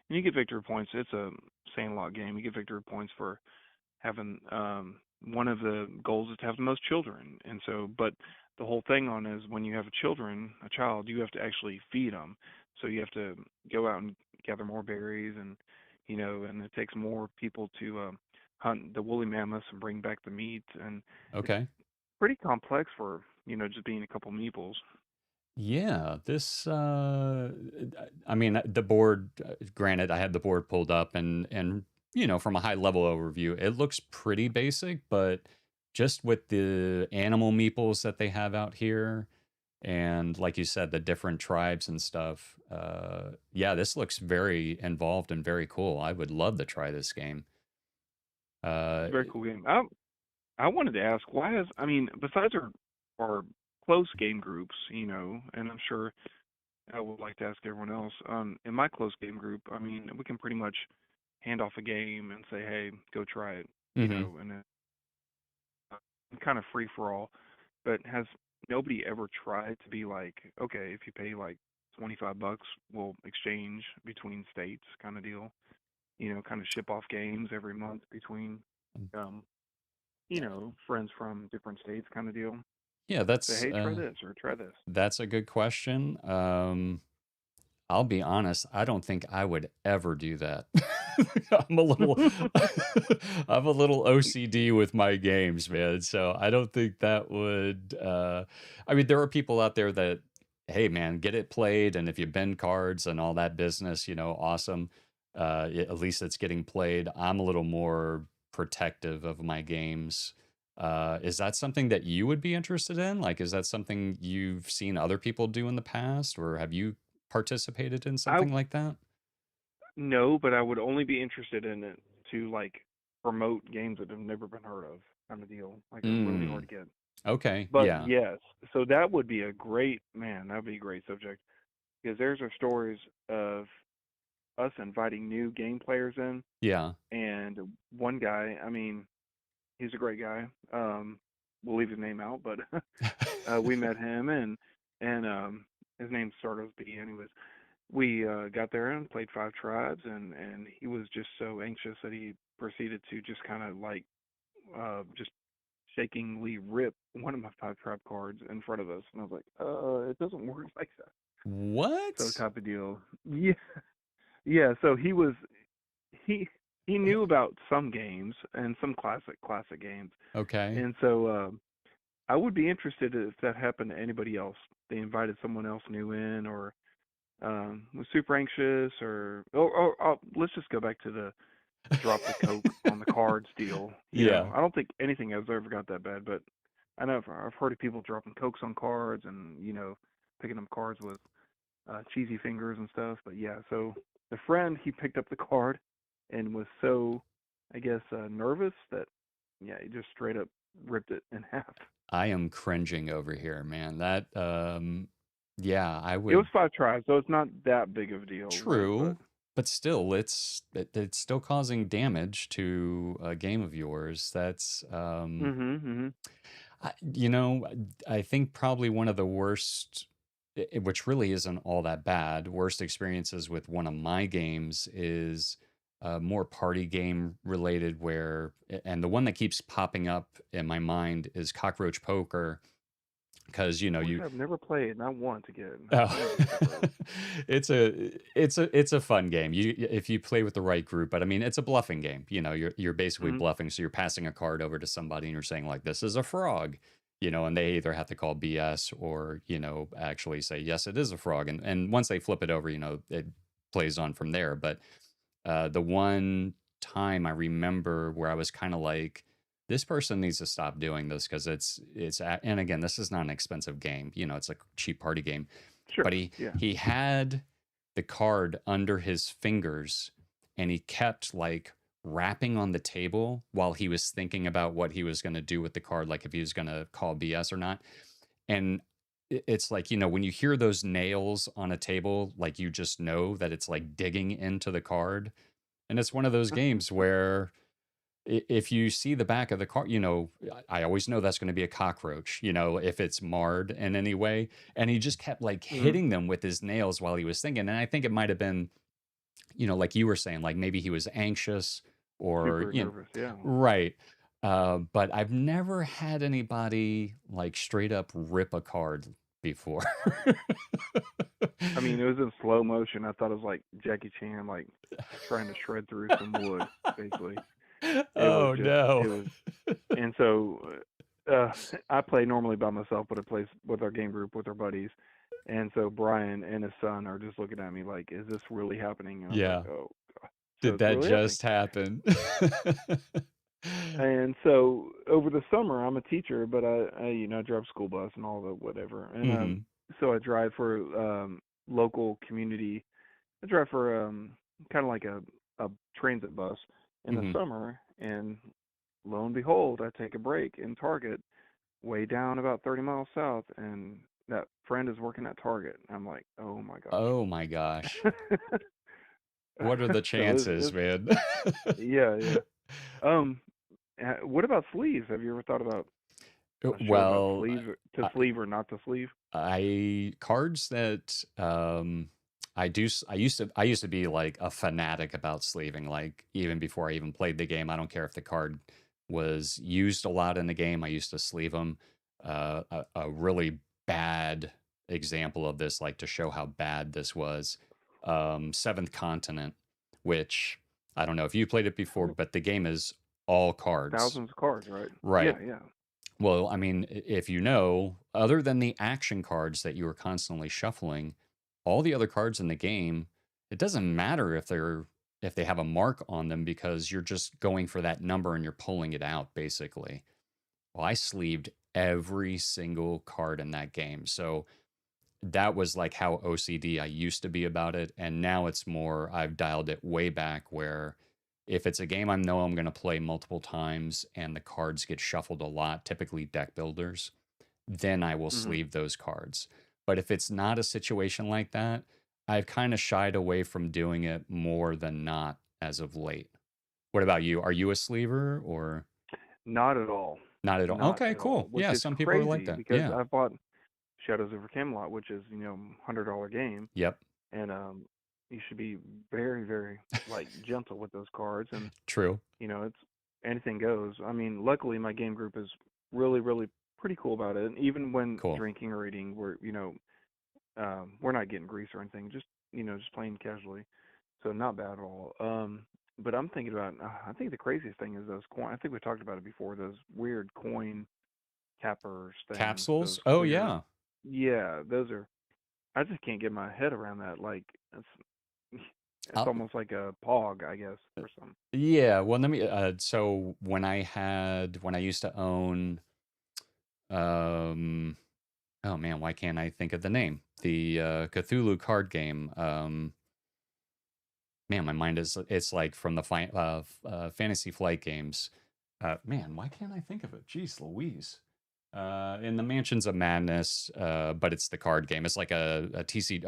And you get victory points. It's a Sandlot game. You get victory points for having one of the goals is to have the most children, and so but the whole thing on is when you have a child, you have to actually feed them. So you have to go out and gather more berries, and and it takes more people to hunt the woolly mammoths and bring back the meat. And okay, pretty complex for just being a couple meeples. Yeah, this. I mean, the board. Granted, I had the board pulled up, and from a high level overview, it looks pretty basic, but just with the animal meeples that they have out here, and like you said, the different tribes and stuff. Yeah, this looks very involved and very cool. I would love to try this game. It's a very cool game. I wanted to ask, besides our close game groups, and I'm sure I would like to ask everyone else, in my close game group, we can pretty much hand off a game and say, hey, go try it, and it's kind of free for all. But has nobody ever tried to be like, okay, if you pay like $25, we'll exchange between states, kind of deal, kind of ship off games every month between friends from different states, kind of deal. Yeah, that's say, hey, try this or try this. That's a good question. I'll be honest, I don't think I would ever do that. I'm a little OCD with my games, man. So I don't think that would there are people out there that, hey man, get it played, and if you bend cards and all that business, awesome. At least it's getting played. I'm a little more protective of my games. Is that something that you would be interested in? Like, is that something you've seen other people do in the past, or have you participated in I something like that? No, but I would only be interested in it to like promote games that have never been heard of, kind of deal. Like they're really hard Mm, to get. okay, But yeah, yes, so that would be a great man. That'd be a great subject because there's our stories of us inviting new game players in, yeah. and one guy. I mean, he's a great guy. We'll leave his name out, but we met him, and his name started with B. Anyways, we got there and played 5 tribes, and he was just so anxious that he proceeded to just kind of like just shakingly rip one of my 5 tribe cards in front of us, and I was like, it doesn't work like that. So What? type of deal. Yeah, yeah. So he he knew about some games and some classic games, Okay. and so I would be interested if that happened to anybody else. They invited someone else new in, or was super anxious, or let's just go back to the drop the coke on the cards deal. Yeah. I don't think anything has ever got that bad, but I know I've heard of people dropping cokes on cards, and picking up cards with cheesy fingers and stuff. But yeah, so the friend, he picked up the card and was so, I guess, nervous that yeah, he just straight up ripped it in half. I am cringing over here, man. That yeah, I It was would. 5 tries, so it's not that big of a deal, right? But True, but still, it's still causing damage to a game of yours. That's mhm. you know, I think probably one of the worst, which really isn't all that bad, worst experiences with one of my games is more party game related, where, and the one that keeps popping up in my mind is Cockroach Poker, because Which you. I've never played, and I want to get. I Oh, want to get that road. it's a fun game. If you play with the right group, but I mean it's a bluffing game. You're basically Mhm. bluffing, so you're passing a card over to somebody and you're saying like this is a frog, and they either have to call BS or actually say yes it is a frog, and once they flip it over, it plays on from there. But the one time I remember where I was kind of like, this person needs to stop doing this because and again, this is not an expensive game. It's a cheap party game, but Sure. he Yeah. he had the card under his fingers and he kept like rapping on the table while he was thinking about what he was going to do with the card, like if he was going to call BS or not. And it's like, when you hear those nails on a table, like you just know that it's like digging into the card. And it's one of those games where if you see the back of the card, I always know that's going to be a cockroach, if it's marred in any way. And he just kept like Mhm. hitting them with his nails while he was thinking. And I think it might have been, like you were saying, like maybe he was anxious or, Super nervous. Yeah. right. But I've never had anybody like straight up rip a card before. I mean, it was in slow motion. I thought it was like Jackie Chan, like trying to shred through some wood, basically. It was Oh just, no. it was, and so uh, I play normally by myself, but I play with our game group with our buddies. And so Brian and his son are just looking at me like, "Is this really happening?" And I was like, Yeah. "Oh, God." So Did it's that really happening. just happen? And so over the summer, I'm a teacher, but I drive school bus and all the whatever. And Hmm. so I drive for local community. I drive for kind of like a transit bus in the Hmm. summer, and lo and behold, I take a break in Target, way down about 30 miles south, and that friend is working at Target. I'm like, oh my Oh my gosh. gosh. What are the So chances, it's man? yeah. Um, what about sleeves? Have you ever thought about a show about Well, sleeves, to I, sleeve or not to sleeve? I cards that I used to be like a fanatic about sleeving, like even before I even played the game. I don't care if the card was used a lot in the game. I used to sleeve them. A really bad example of this, like to show how bad this was, Seventh Continent, which I don't know if you played it before, but the game is all cards, Thousands of cards, right? right? Yeah. Well, I mean, if other than the action cards that you are constantly shuffling, all the other cards in the game, it doesn't matter if they're if they have a mark on them, because you're just going for that number and you're pulling it out basically. Well, I sleeved every single card in that game. So that was like how OCD I used to be about it. And now it's more, I've dialed it way back where if it's a game I know I'm going to play multiple times and the cards get shuffled a lot, typically deck builders, then I will Hmm. sleeve those cards. But if it's not a situation like that, I've kind of shied away from doing it more than not as of late. What about you? Are you a sleever or Not at all. not at all? Not Okay, at all. cool. Which Yeah, is some people are like crazy that. because Yeah. I bought Shadows over Camelot, which is, $100 game, Yep. and you should be very, very like gentle with those cards, and True. it's anything goes. I mean, luckily my game group is really, really pretty cool about it. And even when Cool. drinking or eating, we're not getting grease or anything, just playing casually. So not bad at all. But I'm thinking about, I think the craziest thing is those coin. I think we talked about it before. Those weird coin cappers things. Capsules? Those Oh, clear. yeah. Yeah, those are. I just can't get my head around that. Like it's Uh, almost like a pog, I guess, or something. yeah. Well, let me. So when I used to own, um, oh man, why can't I think of the name? The Cthulhu card game. Man, my mind is, it's like from the Fantasy Flight games. Man, why can't I think of it? Jeez Louise. In the Mansions of Madness, but it's the card game. It's like a TC,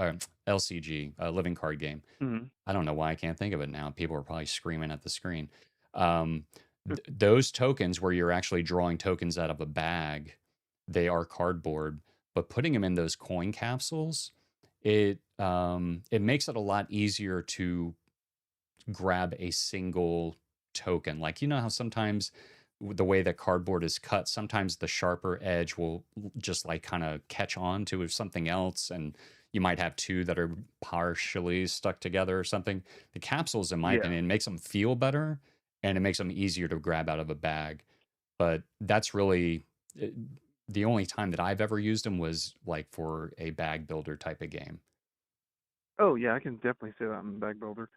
LCG, a living card game. Hmm. I don't know why I can't think of it now. People are probably screaming at the screen. Um, those tokens where you're actually drawing tokens out of a bag, they are cardboard, but putting them in those coin capsules, it makes it a lot easier to grab a single token. Like, you know how sometimes the way that cardboard is cut, sometimes the sharper edge will just like kind of catch on to something else, and you might have two that are partially stuck together or something. The capsules, in my Yeah. opinion, makes them feel better and it makes them easier to grab out of a bag. But that's really uh, the only time that I've ever used them was like for a bag builder type of game. Oh yeah, I can definitely say that I'm a bag builder.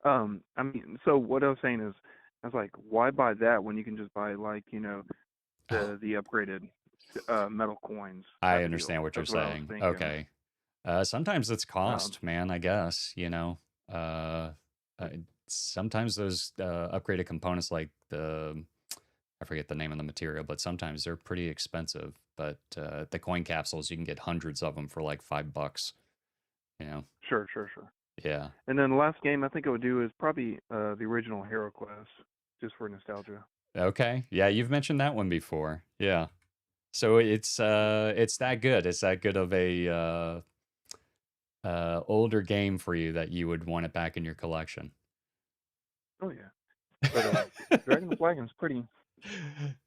I mean, so what I was saying is, I was like, why buy that when you can just buy like, Oh, the upgraded metal coins I type of deal. understand what you're That's what I was saying. thinking. Okay. Sometimes it's Um, cost, man, I guess, Uh, uh, sometimes those upgraded components like I forget the name of the material, but sometimes they're pretty expensive. But the coin capsules, you can get hundreds of them for like $5, you know? sure, sure, sure. Yeah. And then the last game I think I would do is probably the original Hero Class, just for nostalgia. Okay. Yeah, you've mentioned that one before. Yeah. So it's that good. It's that good of a older game for you that you would want it back in your collection. Oh yeah. But Dragon and Flagon's pretty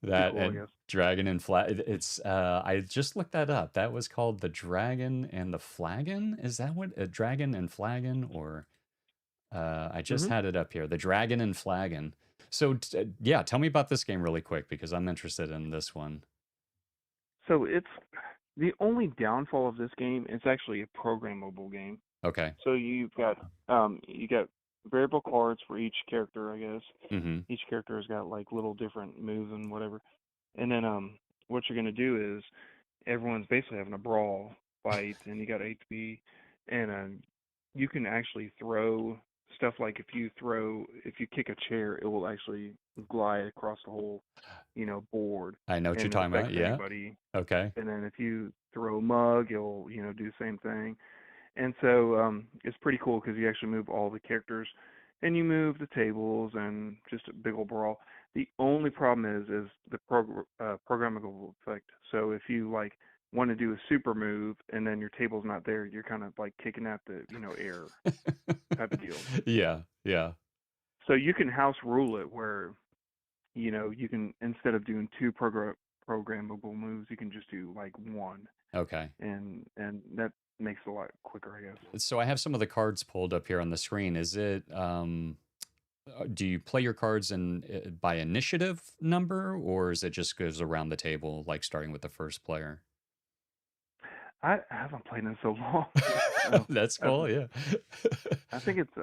That cool, I and guess. Dragon and It's I just looked that up. That was called the Dragon and the Flagon. Is that what a Dragon and Flagon, or I just Hmm. had it up here. The Dragon and Flagon. So yeah, tell me about this game really quick because I'm interested in this one. So it's the only downfall of this game. It's actually a programmable game. Okay. So you got variable cards for each character, I guess. Mm-hmm. Each character has got like little different moves and whatever. And then what you're gonna do is everyone's basically having a brawl fight, and you got HP, and you can actually throw stuff like if you kick a chair, it will actually glide across the whole board, I know what you're and it talking about. affects Yeah. anybody. Okay. And then if you throw a mug, it'll do the same thing. And so it's pretty cool because you actually move all the characters, and you move the tables, and just a big old brawl. The only problem is the programmable effect. So if you like want to do a super move and then your table's not there, you're kind of like kicking at the air type of deal. Yeah. Yeah. So you can house rule it where you can, instead of doing two programmable moves, you can just do like one, Okay. and that makes it a lot quicker, I guess. So I have some of the cards pulled up here on the screen. Is it do you play your cards in by initiative number, or is it just goes around the table, like starting with the first player? I haven't played in so long. Oh, That's I, cool. Yeah. I think it's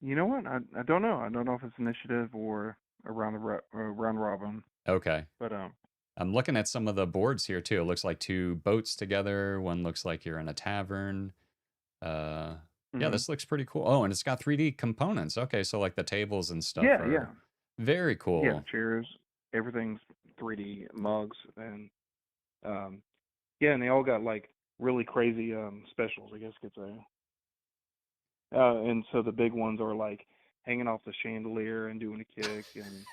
You know what? I don't know. I don't know if it's initiative or round robin, Okay. but I'm looking at some of the boards here too. It looks like two boats together. One looks like you're in a tavern. Yeah, hmm this looks pretty cool. Oh, and it's got 3D components. Okay, so like the tables and stuff yeah, yeah, are very yeah. The cool. chairs, everything's 3D mugs, and um, yeah, and they all got like really crazy specials, I guess you could say. And so the big ones are like hanging off the chandelier and doing a kick, and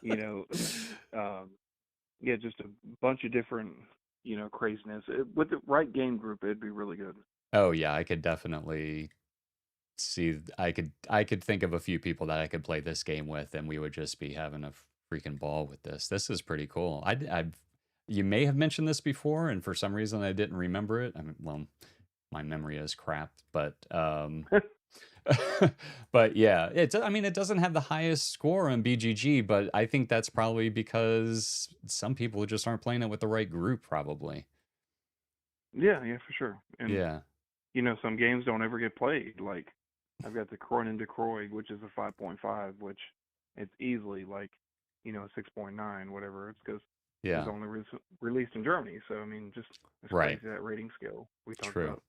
you know, um, yeah, just a bunch of different, craziness. With the right game group, it'd be really good. Oh yeah, I could definitely see. I could think of a few people that I could play this game with, and we would just be having a freaking ball with this. This is pretty cool. You may have mentioned this before, and for some reason I didn't remember it. I mean, well, my memory is crap, but but yeah, I mean, it doesn't have the highest score on BGG, but I think that's probably because some people just aren't playing it with the right group, probably. Yeah, yeah, for sure. And Yeah. some games don't ever get played. Like I've got the Croydon DeCroy, which is a 5.5, which it's easily like, a 6.9, whatever. It's because it was Yeah. only released in Germany. So I mean, just it's Right. crazy that rating scale we talked True. about.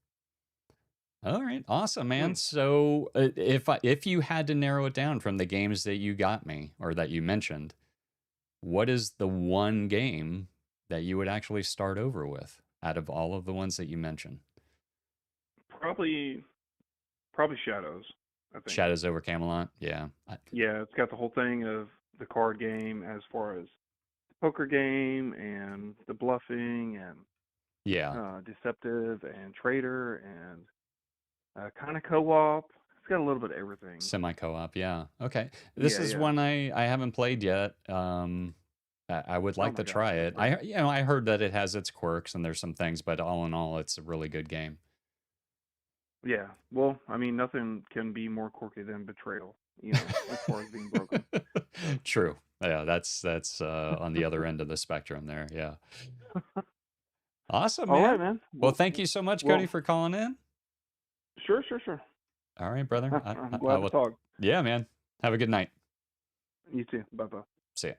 All right. Awesome, Hmm. man. So, if you had to narrow it down from the games that you got me or that you mentioned, what is the one game that you would actually start over with out of all of the ones that you mentioned? Probably, probably Shadows. I think. Shadows over Camelot. Yeah. Yeah, it's got the whole thing of the card game as far as the poker game and the bluffing and Yeah. deceptive and trader and kind of co-op. It's got a little bit of everything. Semi co-op. Yeah. Okay. This Yeah, is yeah. one I haven't played yet. I would Oh like my to gosh, try it's it. great. I heard that it has its quirks and there's some things, but all in all, it's a really good game. Yeah. Well, I mean, nothing can be more quirky than betrayal. As far as being broken. True. Yeah, that's on the other end of the spectrum there. Yeah. Awesome, All right, man. man. Well, thank you so much, Cody, Well, for calling in. sure, sure, sure. All right, brother. I'm I glad to will. talk. Yeah, man. Have a good night. You too. Bye bye. See ya.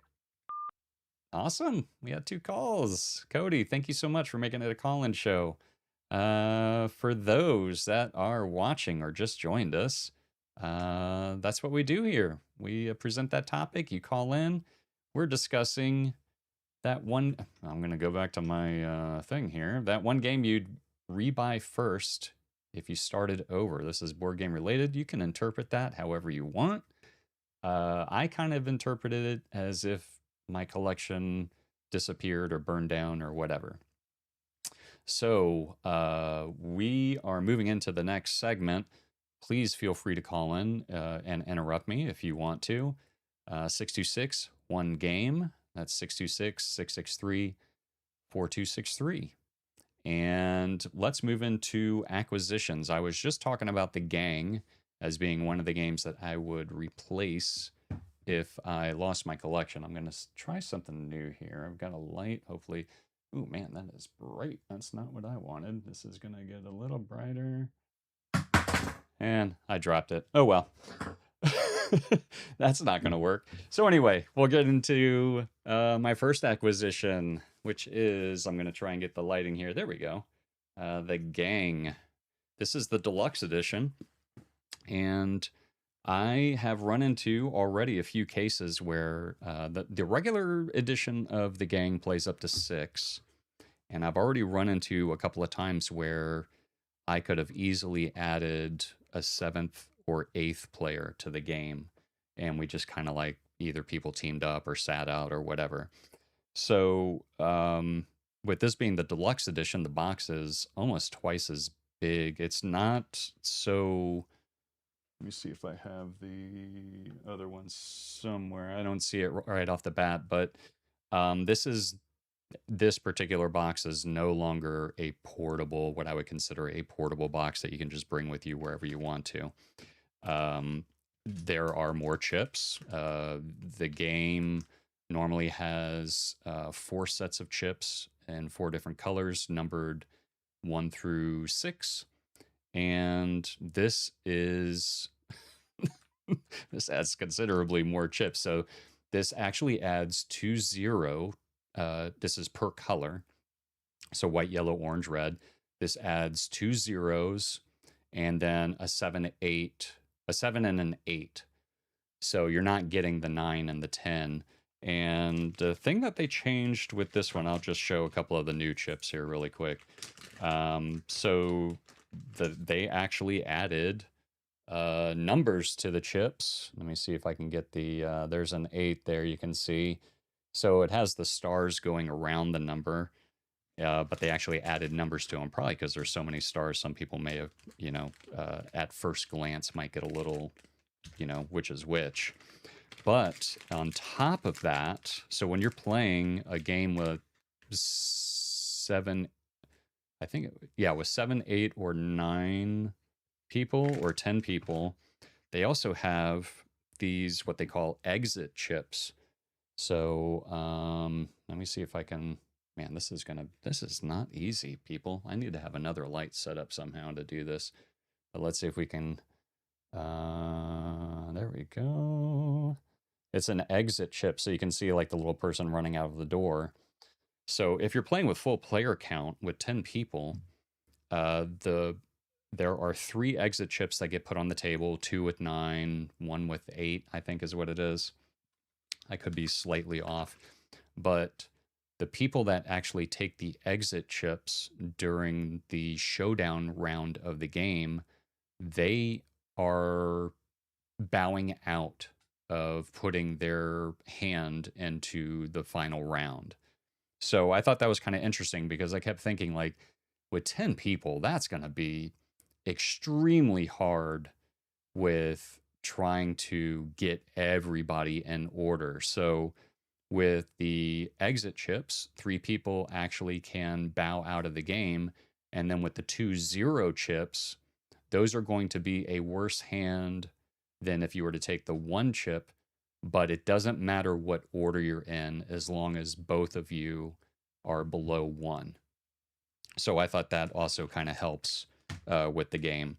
Awesome. We had two calls. Cody, thank you so much for making it a call-in show. For those that are watching or just joined us, that's what we do here. We present that topic. You call in. We're discussing that one. I'm going to go back to my thing here. That one game you'd rebuy first if you started over. This is board game related. You can interpret that however you want. I kind of interpreted it as if my collection disappeared or burned down or whatever. So we are moving into the next segment. Please feel free to call in and interrupt me if you want to. 626 1 game. That's 626 663 4263. And let's move into acquisitions. I was just talking about the Gang as being one of the games that I would replace if I lost my collection. I'm going to try something new here. I've got a light, hopefully. Oh man, that is bright. That's not what I wanted. This is going to get a little brighter. And I dropped it. Oh well. That's not going to work. So anyway, we'll get into my first acquisition, which is, I'm going to try and get the lighting here. There we go. The Gang. This is the deluxe edition. And I have run into already a few cases where the regular edition of the Gang plays up to 6. And I've already run into a couple of times where I could have easily added a 7th or 8th player to the game. And we just kind of like either people teamed up or sat out or whatever. So with this being the deluxe edition, the box is almost twice as big. It's not so... Let me see if I have the other one somewhere. I don't see it right off the bat, but this particular box is no longer a portable, what I would consider a portable box that you can just bring with you wherever you want to. There are more chips. The game normally has 4 sets of chips in 4 different colors, numbered 1 through 6. And this is This adds considerably more chips. So this actually adds 2 0. This is per color. So white, yellow, orange, red. This adds 2 zeros and then a 7, 8, a 7 and an 8. So you're not getting the 9 and the 10. And the thing that they changed with this one, I'll just show a couple of the new chips here really quick. So they actually added numbers to the chips. Let me see if I can get the, there's an 8 there, you can see. So it has the stars going around the number, but they actually added numbers to them, probably because there's so many stars. Some people may have, at first glance might get a little, which is which. But on top of that, so when you're playing a game with 7, I think, with 7, 8, or 9 people or 10 people, they also have these, what they call exit chips. So let me see if I can, man, this is not easy, people. I need to have another light set up somehow to do this. But let's see if we can, there we go. It's an exit chip, so you can see like the little person running out of the door. So if you're playing with full player count with 10 people, there are 3 exit chips that get put on the table, 2 with 9, 1 with 8, I think is what it is. I could be slightly off. But the people that actually take the exit chips during the showdown round of the game, they are bowing out of putting their hand into the final round. So I thought that was kind of interesting because I kept thinking, like, with 10 people, that's going to be extremely hard with trying to get everybody in order. So with the exit chips, 3 people actually can bow out of the game. And then with the 2-0 chips, those are going to be a worse hand than if you were to take the 1 chip, but it doesn't matter what order you're in as long as both of you are below 1. So I thought that also kind of helps with the game.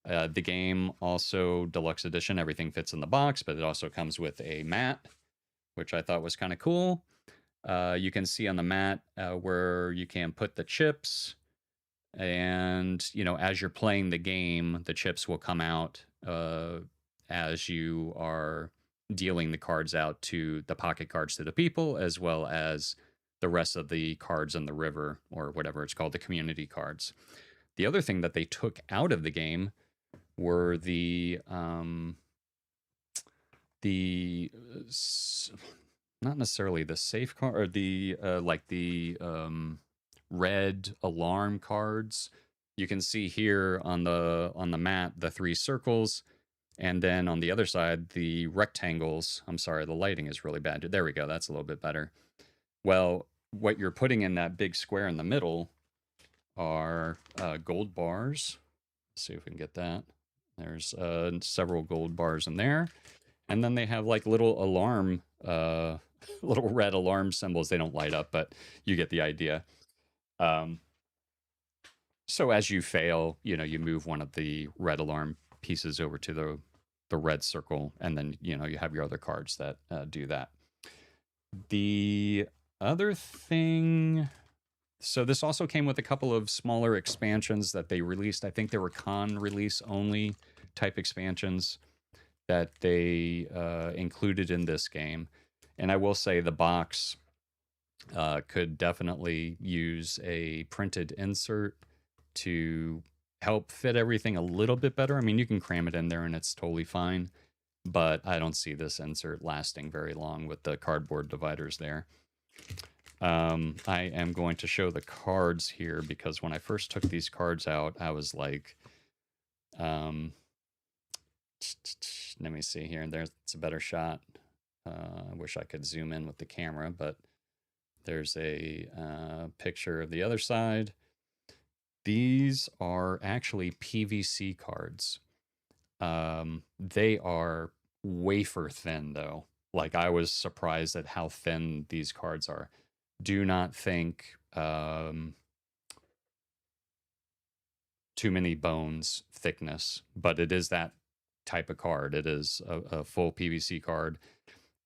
The game also, Deluxe Edition, everything fits in the box, but it also comes with a mat, which I thought was kind of cool. You can see on the mat where you can put the chips, and as you're playing the game, the chips will come out as you are dealing the cards out to the pocket cards to the people, as well as the rest of the cards in the river, or whatever it's called, the community cards. The other thing that they took out of the game were the not necessarily the safe card, or the red alarm cards. You can see here on the mat the 3 circles, and then on the other side the rectangles. I'm sorry, the lighting is really bad. There we go, that's a little bit better. Well, what you're putting in that big square in the middle are gold bars. Let's see if we can get that. There's several gold bars in there. And then they have like little alarm, little red alarm symbols. They don't light up, but you get the idea. So as you fail, you move one of the red alarm pieces over to the red circle, and then you have your other cards that do that. The other thing, so this also came with a couple of smaller expansions that they released. I think they were con release only type expansions that they included in this game. And I will say the box could definitely use a printed insert to help fit everything a little bit better. I mean, you can cram it in there and it's totally fine, but I don't see this insert lasting very long with the cardboard dividers there. I am going to show the cards here because when I first took these cards out, I was like, let me see here. There's a better shot. I wish I could zoom in with the camera, but there's a picture of the other side. These are actually PVC cards. They are wafer thin, though. Like, I was surprised at how thin these cards are. Do not think too many bones thickness, but it is that type of card. It is a full PVC card,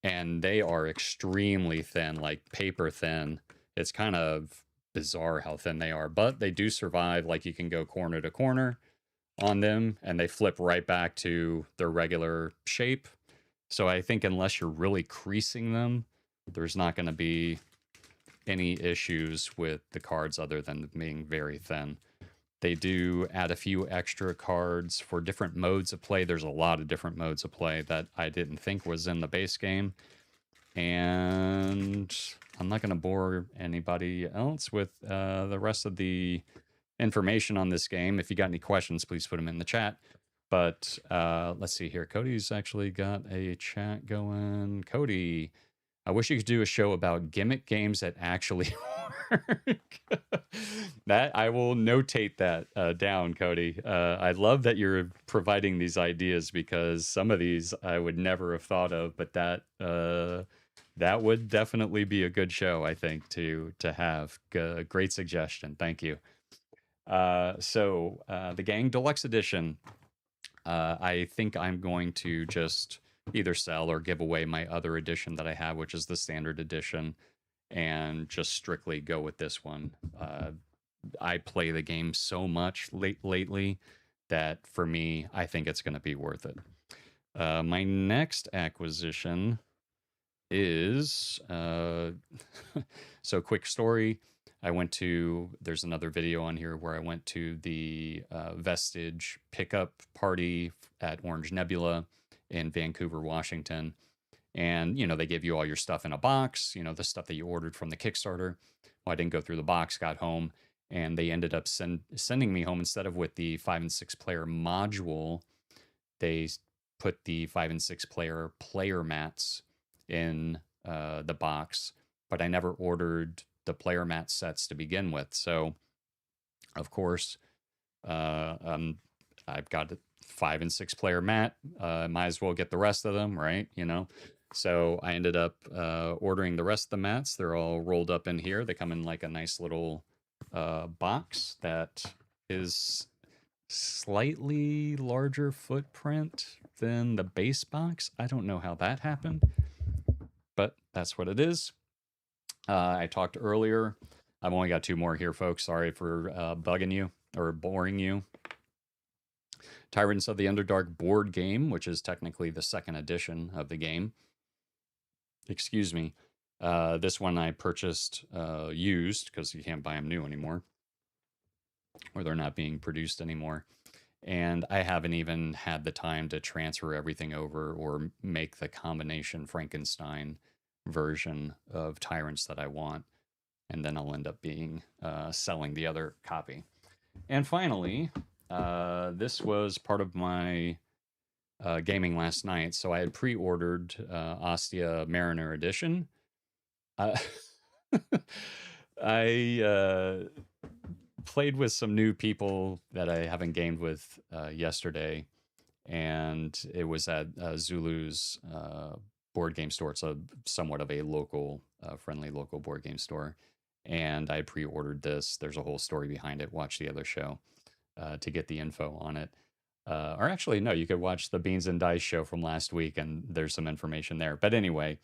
and they are extremely thin, like paper thin. It's kind of bizarre how thin they are, but they do survive. Like you can go corner to corner on them, and they flip right back to their regular shape. So I think unless you're really creasing them, there's not going to be any issues with the cards other than being very thin. They do add a few extra cards for different modes of play. There's a lot of different modes of play that I didn't think was in the base game. And I'm not going to bore anybody else with the rest of the information on this game. If you got any questions, please put them in the chat. But let's see here. Cody's actually got a chat going. Cody, I wish you could do a show about gimmick games that actually work. That I will notate that down, Cody. I love that you're providing these ideas because some of these I would never have thought of, but that would definitely be a good show, I think, to have. Great suggestion. Thank you. So the Gang Deluxe Edition. I think I'm going to just either sell or give away my other edition that I have, which is the standard edition, and just strictly go with this one. I play the game so much lately that for me, I think it's going to be worth it. My next acquisition is so quick story. There's another video on here where I went to the Vestige pickup party at Orange Nebula in Vancouver, Washington. And, they give you all your stuff in a box, the stuff that you ordered from the Kickstarter. Well, I didn't go through the box, got home, and they ended up sending me home instead of with the 5 and 6 player module. They put the 5 and 6 player mats in the box, but I never ordered the player mat sets to begin with. So, of course, I've got a 5 and 6 player mat. Might as well get the rest of them, right? So I ended up ordering the rest of the mats. They're all rolled up in here. They come in like a nice little box that is slightly larger footprint than the base box. I don't know how that happened, but that's what it is. I talked earlier. I've only got 2 more here, folks. Sorry for bugging you or boring you. Tyrants of the Underdark board game, which is technically the 2nd edition of the game. Excuse me. This one I purchased used because you can't buy them new anymore, or they're not being produced anymore. And I haven't even had the time to transfer everything over or make the combination Frankenstein version of Tyrants that I want. And then I'll end up selling the other copy. And finally, this was part of my gaming last night. So I had pre-ordered Ostia Mariner Edition. I played with some new people that I haven't gamed with yesterday, and it was at Zulu's board game store. It's somewhat of a local, friendly local board game store, and I pre-ordered this. There's a whole story behind it. Watch the other show to get the info on it. Or actually, no, you could watch the Beans and Dice show from last week, and there's some information there. But anyway,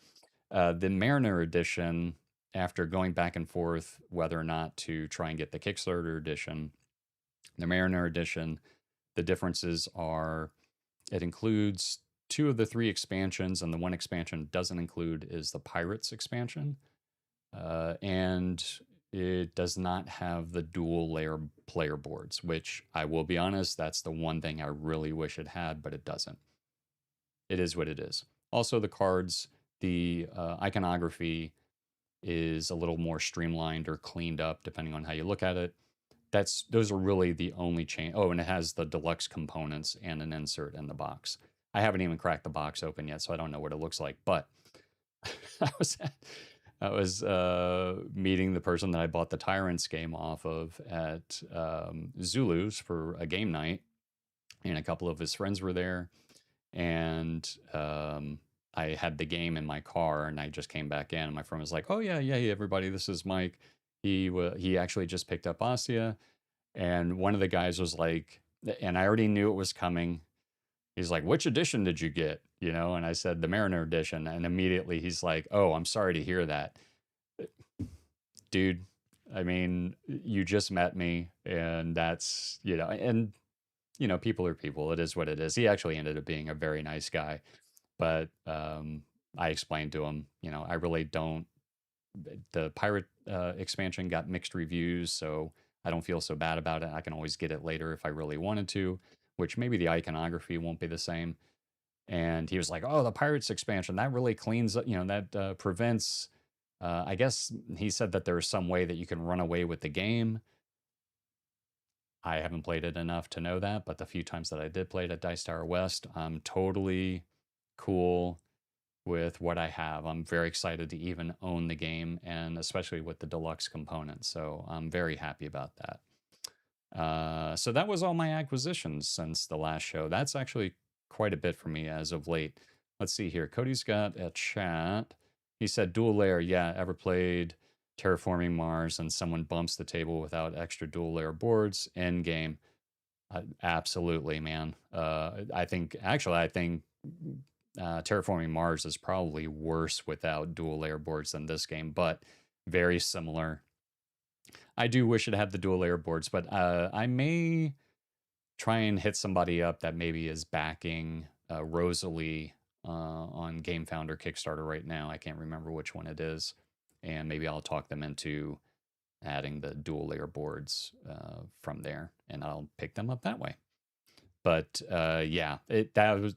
the Mariner Edition, after going back and forth whether or not to try and get the Kickstarter edition, the Mariner Edition, the differences are it includes 2 of the 3 expansions, and the 1 expansion doesn't include is the Pirates expansion. And it does not have the dual layer player boards, which I will be honest, that's the one thing I really wish it had, but it doesn't. It is what it is. Also, the cards, the iconography is a little more streamlined or cleaned up, depending on how you look at it. Those are really the only change. Oh, and it has the deluxe components and an insert in the box. I haven't even cracked the box open yet, so I don't know what it looks like. But I was meeting the person that I bought the Tyrants game off of at Zulu's for a game night, and a couple of his friends were there, and I had the game in my car, and I just came back in, and my friend was like, "Oh yeah, hey everybody, this is Mike. He actually just picked up Ostia," and one of the guys was like, and I already knew it was coming. he's like, which edition did you get? You know, and I said the Mariner edition, and immediately he's like, oh, I'm sorry to hear that, dude. I mean, you just met me, and that's, you know, and you know, people are people. It is what it is. He actually ended up being a very nice guy, but I explained to him, you know, I really don't. The pirate expansion got mixed reviews, so I don't feel so bad about it. I can always get it later if I really wanted to, which maybe the iconography won't be the same. And he was like, "Oh, the pirates expansion that really cleans up, you know, that prevents." I guess he said that there's some way that you can run away with the game. I haven't played it enough to know that, but the few times that I did play it at Dice Tower West, I'm totally cool with what I have. I'm very excited to even own the game, and especially with the deluxe components. So I'm very happy about that. So that was all my acquisitions since the last show. That's actually quite a bit for me as of late. Let's see here. Cody's got a chat. He said, dual layer. Yeah, ever played Terraforming Mars and someone bumps the table without extra dual layer boards end game? Absolutely, man. I think Terraforming Mars is probably worse without dual layer boards than this game, but very similar. I do wish it had the dual layer boards, but I may try and hit somebody up that maybe is backing Rosalie on Game Founder Kickstarter right now. I can't remember which one it is, and maybe I'll talk them into adding the dual layer boards from there, and I'll pick them up that way. But yeah, that was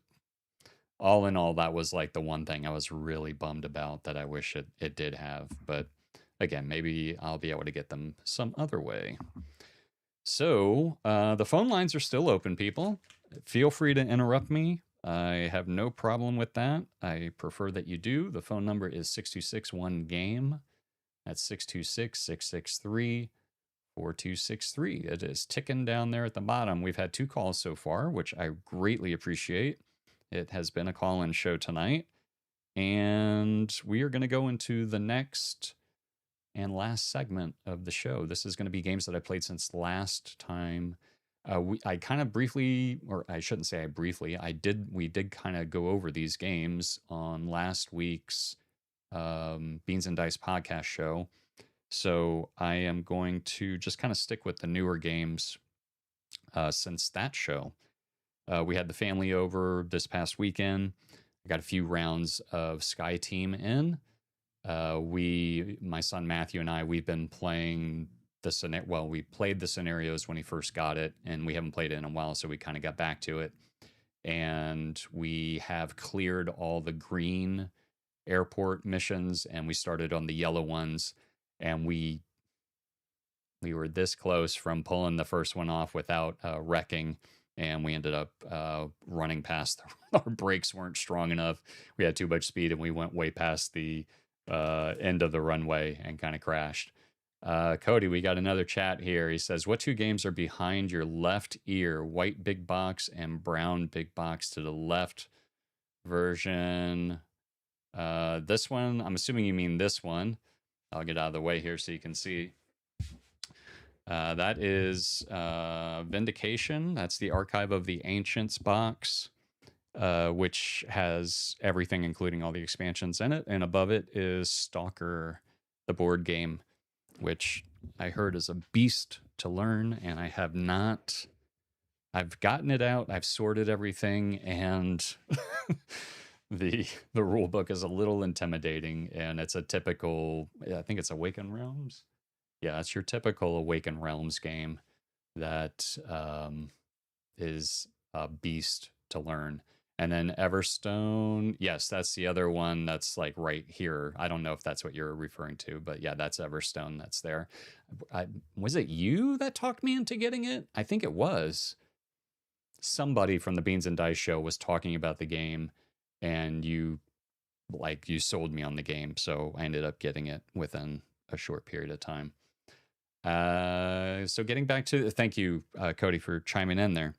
all in all, that was like the one thing I was really bummed about that I wish it did have. But again, maybe I'll be able to get them some other way. So the phone lines are still open, people. Feel free to interrupt me. I have no problem with that. I prefer that you do. The phone number is 6261-GAME. That's 626-663-4263. It is ticking down there at the bottom. We've had 2 calls so far, which I greatly appreciate. It has been a call-in show tonight, and we are going to go into the next and last segment of the show. This is going to be games that I played since last time. I kind of briefly, or I shouldn't say I briefly, we did kind of go over these games on last week's Beans and Dice podcast show. So I am going to just kind of stick with the newer games since that show. We had the family over this past weekend. I got a few rounds of Sky Team in. My son Matthew and I, we've been playing we played the scenarios when he first got it, and we haven't played it in a while, so we kind of got back to it. And we have cleared all the green airport missions, and we started on the yellow ones, and we were this close from pulling the first one off without wrecking, and we ended up running past our brakes weren't strong enough. We had too much speed, and we went way past the end of the runway and kind of crashed. Cody, we got another chat here. He says, what 2 games are behind your left ear? White big box and brown big box to the left version. This one, I'm assuming you mean this one. I'll get out of the way here so you can see. That is Vindication. That's the Archive of the Ancients box, which has everything, including all the expansions in it. And above it is Stalker, the board game, which I heard is a beast to learn, and I have not. I've gotten it out. I've sorted everything, and the rule book is a little intimidating, and it's a typical. I think it's Awakened Realms. Yeah, it's your typical Awakened Realms game that is a beast to learn. And then Everstone, yes, that's the other one that's like right here. I don't know if that's what you're referring to, but yeah, that's Everstone that's there. Was it you that talked me into getting it? I think it was. Somebody from the Beans and Dice show was talking about the game, and you sold me on the game, so I ended up getting it within a short period of time. So getting back to, thank you, Cody, for chiming in there.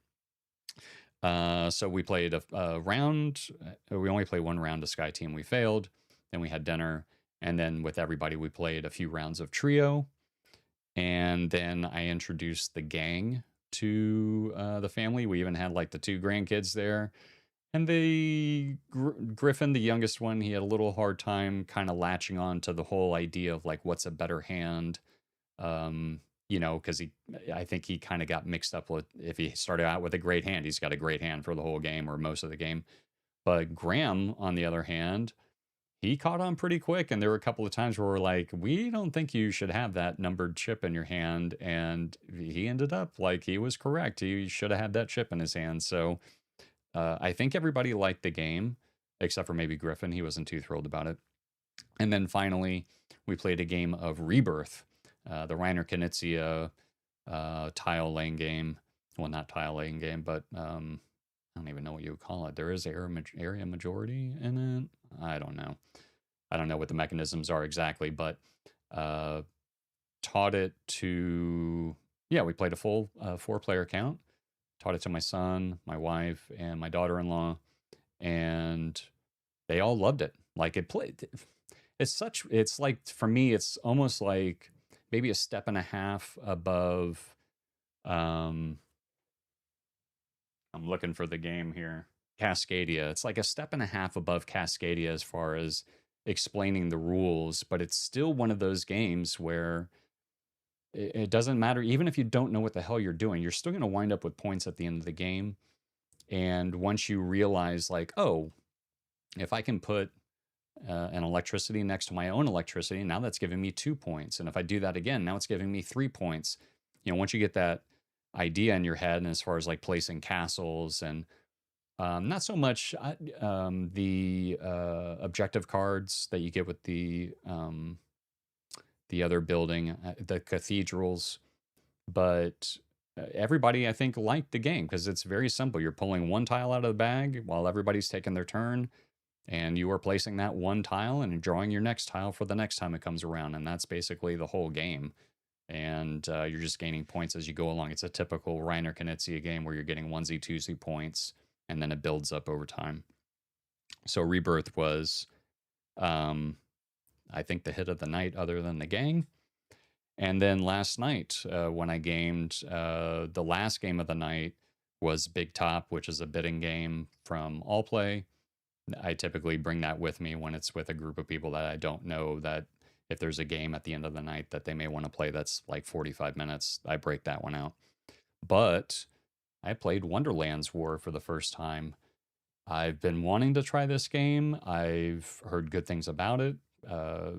So we played a round. We only played 1 round of Sky Team. We failed. Then we had dinner. And then with everybody, we played a few rounds of Trio. And then I introduced the gang to the family. We even had like the 2 grandkids there. And Griffin, the youngest one, he had a little hard time kind of latching on to the whole idea of like what's a better hand. Because I think he kind of got mixed up with, if he started out with a great hand, he's got a great hand for the whole game or most of the game. But Graham, on the other hand, he caught on pretty quick. And there were a couple of times where we're like, we don't think you should have that numbered chip in your hand. And he ended up like he was correct. He should have had that chip in his hand. So I think everybody liked the game, except for maybe Griffin. He wasn't too thrilled about it. And then finally, we played a game of Rebirth, the Reiner Knizia tile laying game. Well, not tile laying game, but I don't even know what you would call it. There is area majority in it. I don't know. I don't know what the mechanisms are exactly, but taught it to, we played a full 4-player count. Taught it to my son, my wife, and my daughter-in-law, and they all loved it. Like it's like, for me, it's almost like maybe a step and a half above, I'm looking for the game here, Cascadia. It's like a step and a half above Cascadia as far as explaining the rules, but it's still one of those games where it doesn't matter. Even if you don't know what the hell you're doing, you're still going to wind up with points at the end of the game. And once you realize, like, oh, if I can put an electricity next to my own electricity, now that's giving me 2 points. And if I do that again, now it's giving me 3 points. Once you get that idea in your head, and as far as like placing castles and not so much the objective cards that you get with the other building, the cathedrals, but everybody, I think, liked the game because it's very simple. You're pulling one tile out of the bag while everybody's taking their turn, and you are placing that one tile and drawing your next tile for the next time it comes around, and that's basically the whole game. And you're just gaining points as you go along. It's a typical Reiner Knizia game where you're getting onesie, twosie points, and then it builds up over time. So Rebirth was, I think, the hit of the night other than the Gang. And then last night, when I gamed, the last game of the night was Big Top, which is a bidding game from All Play. I typically bring that with me when it's with a group of people that I don't know, that if there's a game at the end of the night that they may want to play that's like 45 minutes, I break that one out. But I played Wonderland's War for the first time. I've been wanting to try this game. I've heard good things about it. I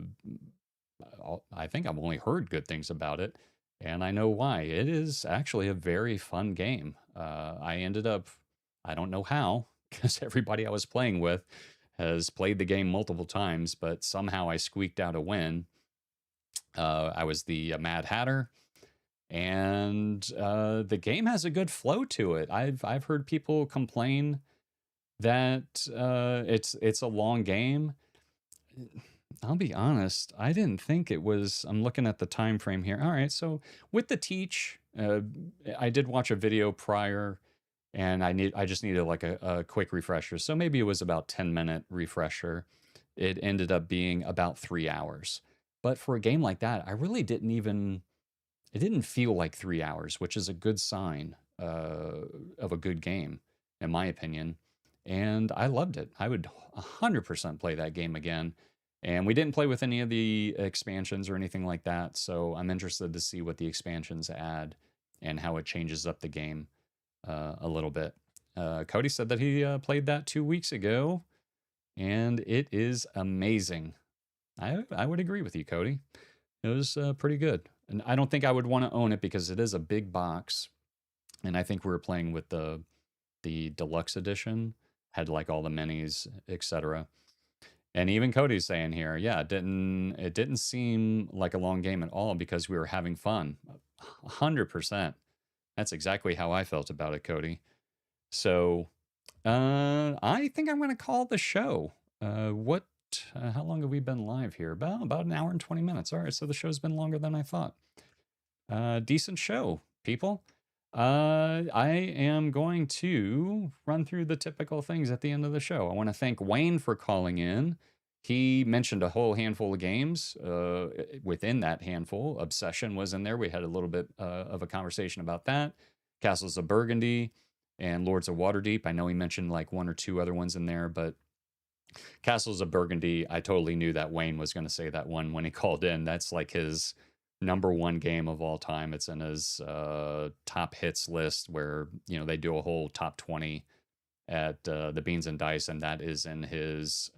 think I've only heard good things about it, and I know why. It is actually a very fun game. I ended up, I don't know how, because everybody I was playing with has played the game multiple times, but somehow I squeaked out a win. I was the Mad Hatter, and the game has a good flow to it. I've heard people complain that it's a long game. I'll be honest, I didn't think it was. I'm looking at the time frame here. All right, so with the teach, I did watch a video prior, and I just needed like a quick refresher. So maybe it was about 10-minute refresher. It ended up being about 3 hours. But for a game like that, I really didn't even, it didn't feel like 3 hours, which is a good sign of a good game, in my opinion. And I loved it. I would 100% play that game again. And we didn't play with any of the expansions or anything like that. So I'm interested to see what the expansions add and how it changes up the game a little bit. Cody said that he played that 2 weeks ago, and it is amazing. I would agree with you, Cody. It was pretty good. And I don't think I would want to own it because it is a big box. And I think we were playing with the deluxe edition, had like all the minis, etc. And even Cody's saying here, yeah, it didn't seem like a long game at all because we were having fun. 100%. That's exactly how I felt about it, Cody. So I think I'm going to call the show. How long have we been live here? About an hour and 20 minutes. All right, so the show's been longer than I thought. Decent show, people. I am going to run through the typical things at the end of the show. I want to thank Wayne for calling in. He mentioned a whole handful of games. Within that handful, Obsession was in there. We had a little bit of a conversation about that. Castles of Burgundy, and Lords of Waterdeep. I know he mentioned like one or two other ones in there, but Castles of Burgundy, I totally knew that Wayne was going to say that one when he called in. That's like his number one game of all time. It's in his top hits list where, you know, they do a whole top 20 at the Beans and Dice, and that is in his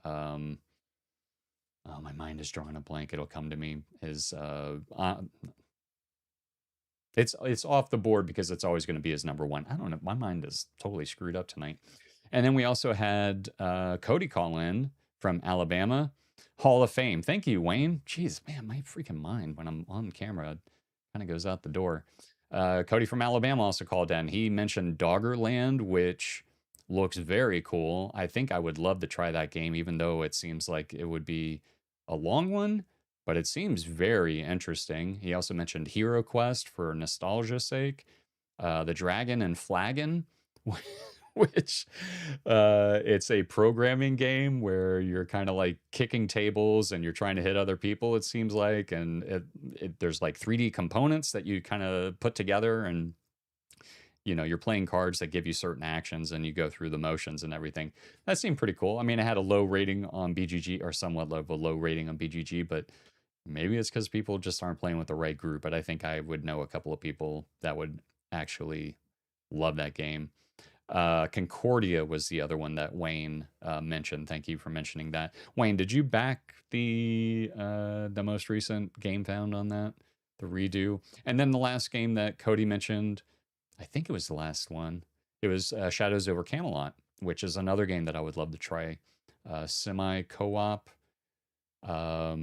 oh, my mind is drawing a blank. It'll come to me. His it's off the board because it's always going to be his number one. I don't know. My mind is totally screwed up tonight. And then we also had Cody call in from Alabama, Hall of Fame. Thank you, Wayne. Jeez, man, my freaking mind when I'm on camera kind of goes out the door. Cody from Alabama also called in. He mentioned Doggerland, which looks very cool. I think I would love to try that game, even though it seems like it would be a long one, but it seems very interesting. He also mentioned Hero Quest for nostalgia's sake, the Dragon and Flagon, which it's a programming game where you're kind of like kicking tables and you're trying to hit other people, it seems like, and there's like 3D components that you kind of put together, and you know, you're playing cards that give you certain actions and you go through the motions and everything. That seemed pretty cool. I mean, it had a low rating on BGG, or somewhat of a low rating on BGG, but maybe it's because people just aren't playing with the right group. But I think I would know a couple of people that would actually love that game. Concordia was the other one that Wayne mentioned. Thank you for mentioning that. Wayne, did you back the most recent game found on that, the redo? And then the last game that Cody mentioned, I think it was the last one. It was Shadows over Camelot, which is another game that I would love to try. Semi co-op. I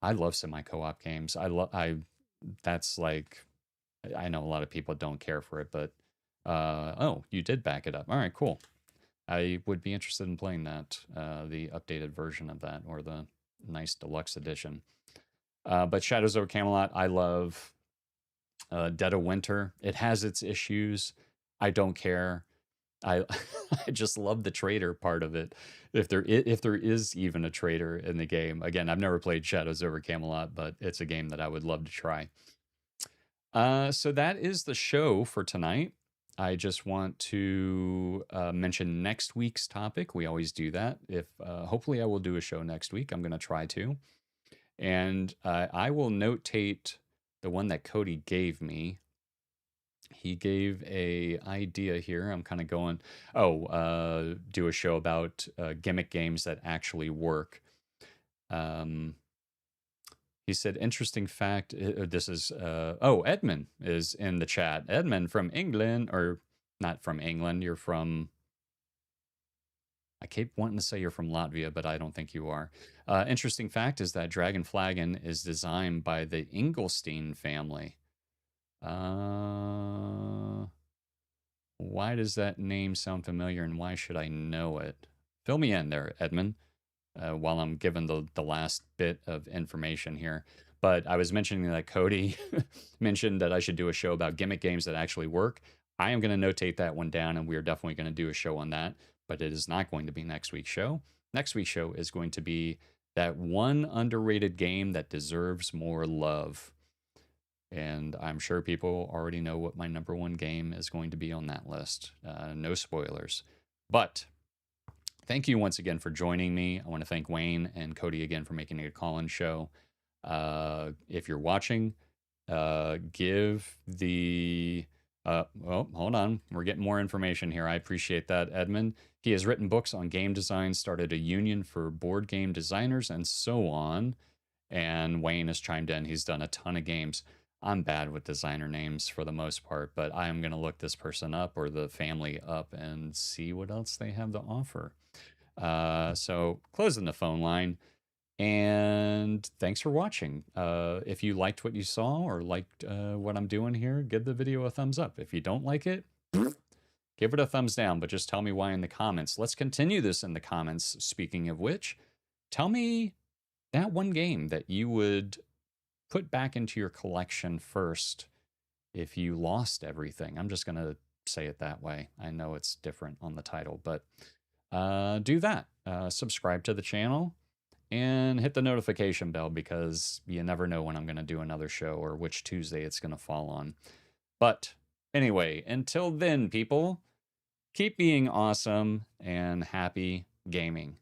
love semi co-op games. That's like, I know a lot of people don't care for it, but oh, you did back it up. All right, cool. I would be interested in playing that, the updated version of that, or the nice deluxe edition. But Shadows over Camelot, I love. Dead of Winter, it has its issues. I don't care. I I just love the trader part of it. If there is even a trader in the game. Again, I've never played Shadows over Camelot, but it's a game that I would love to try. So that is the show for tonight. I just want to mention next week's topic. We always do that. If hopefully I will do a show next week. I'm going to try to, and I will notate the one that Cody gave me. He gave a idea here. I'm kind of going, do a show about gimmick games that actually work. He said, interesting fact. This is, Edmund is in the chat. Edmund from England, or not from England. You're from, I keep wanting to say you're from Latvia, but I don't think you are. Interesting fact is that Dragon Flagon is designed by the Engelstein family. Why does that name sound familiar, and why should I know it? Fill me in there, Edmund, while I'm giving the last bit of information here. But I was mentioning that Cody mentioned that I should do a show about gimmick games that actually work. I am going to notate that one down, and we are definitely going to do a show on that. But it is not going to be next week's show. Next week's show is going to be that one underrated game that deserves more love. And I'm sure people already know what my number one game is going to be on that list. No spoilers. But thank you once again for joining me. I want to thank Wayne and Cody again for making it a call-in show. If you're watching, give the... hold on. We're getting more information here. I appreciate that, Edmund. He has written books on game design, started a union for board game designers, and so on. And Wayne has chimed in. He's done a ton of games. I'm bad with designer names for the most part, but I am going to look this person up, or the family up, and see what else they have to offer. So closing the phone line. And thanks for watching. If you liked what you saw, or liked what I'm doing here, give the video a thumbs up. If you don't like it, give it a thumbs down, but just tell me why in the comments. Let's continue this in the comments. Speaking of which, tell me that one game that you would put back into your collection first if you lost everything. I'm just going to say it that way. I know it's different on the title, but do that. Subscribe to the channel. And hit the notification bell, because you never know when I'm going to do another show or which Tuesday it's going to fall on. But Anyway, until then, people, keep being awesome and happy gaming.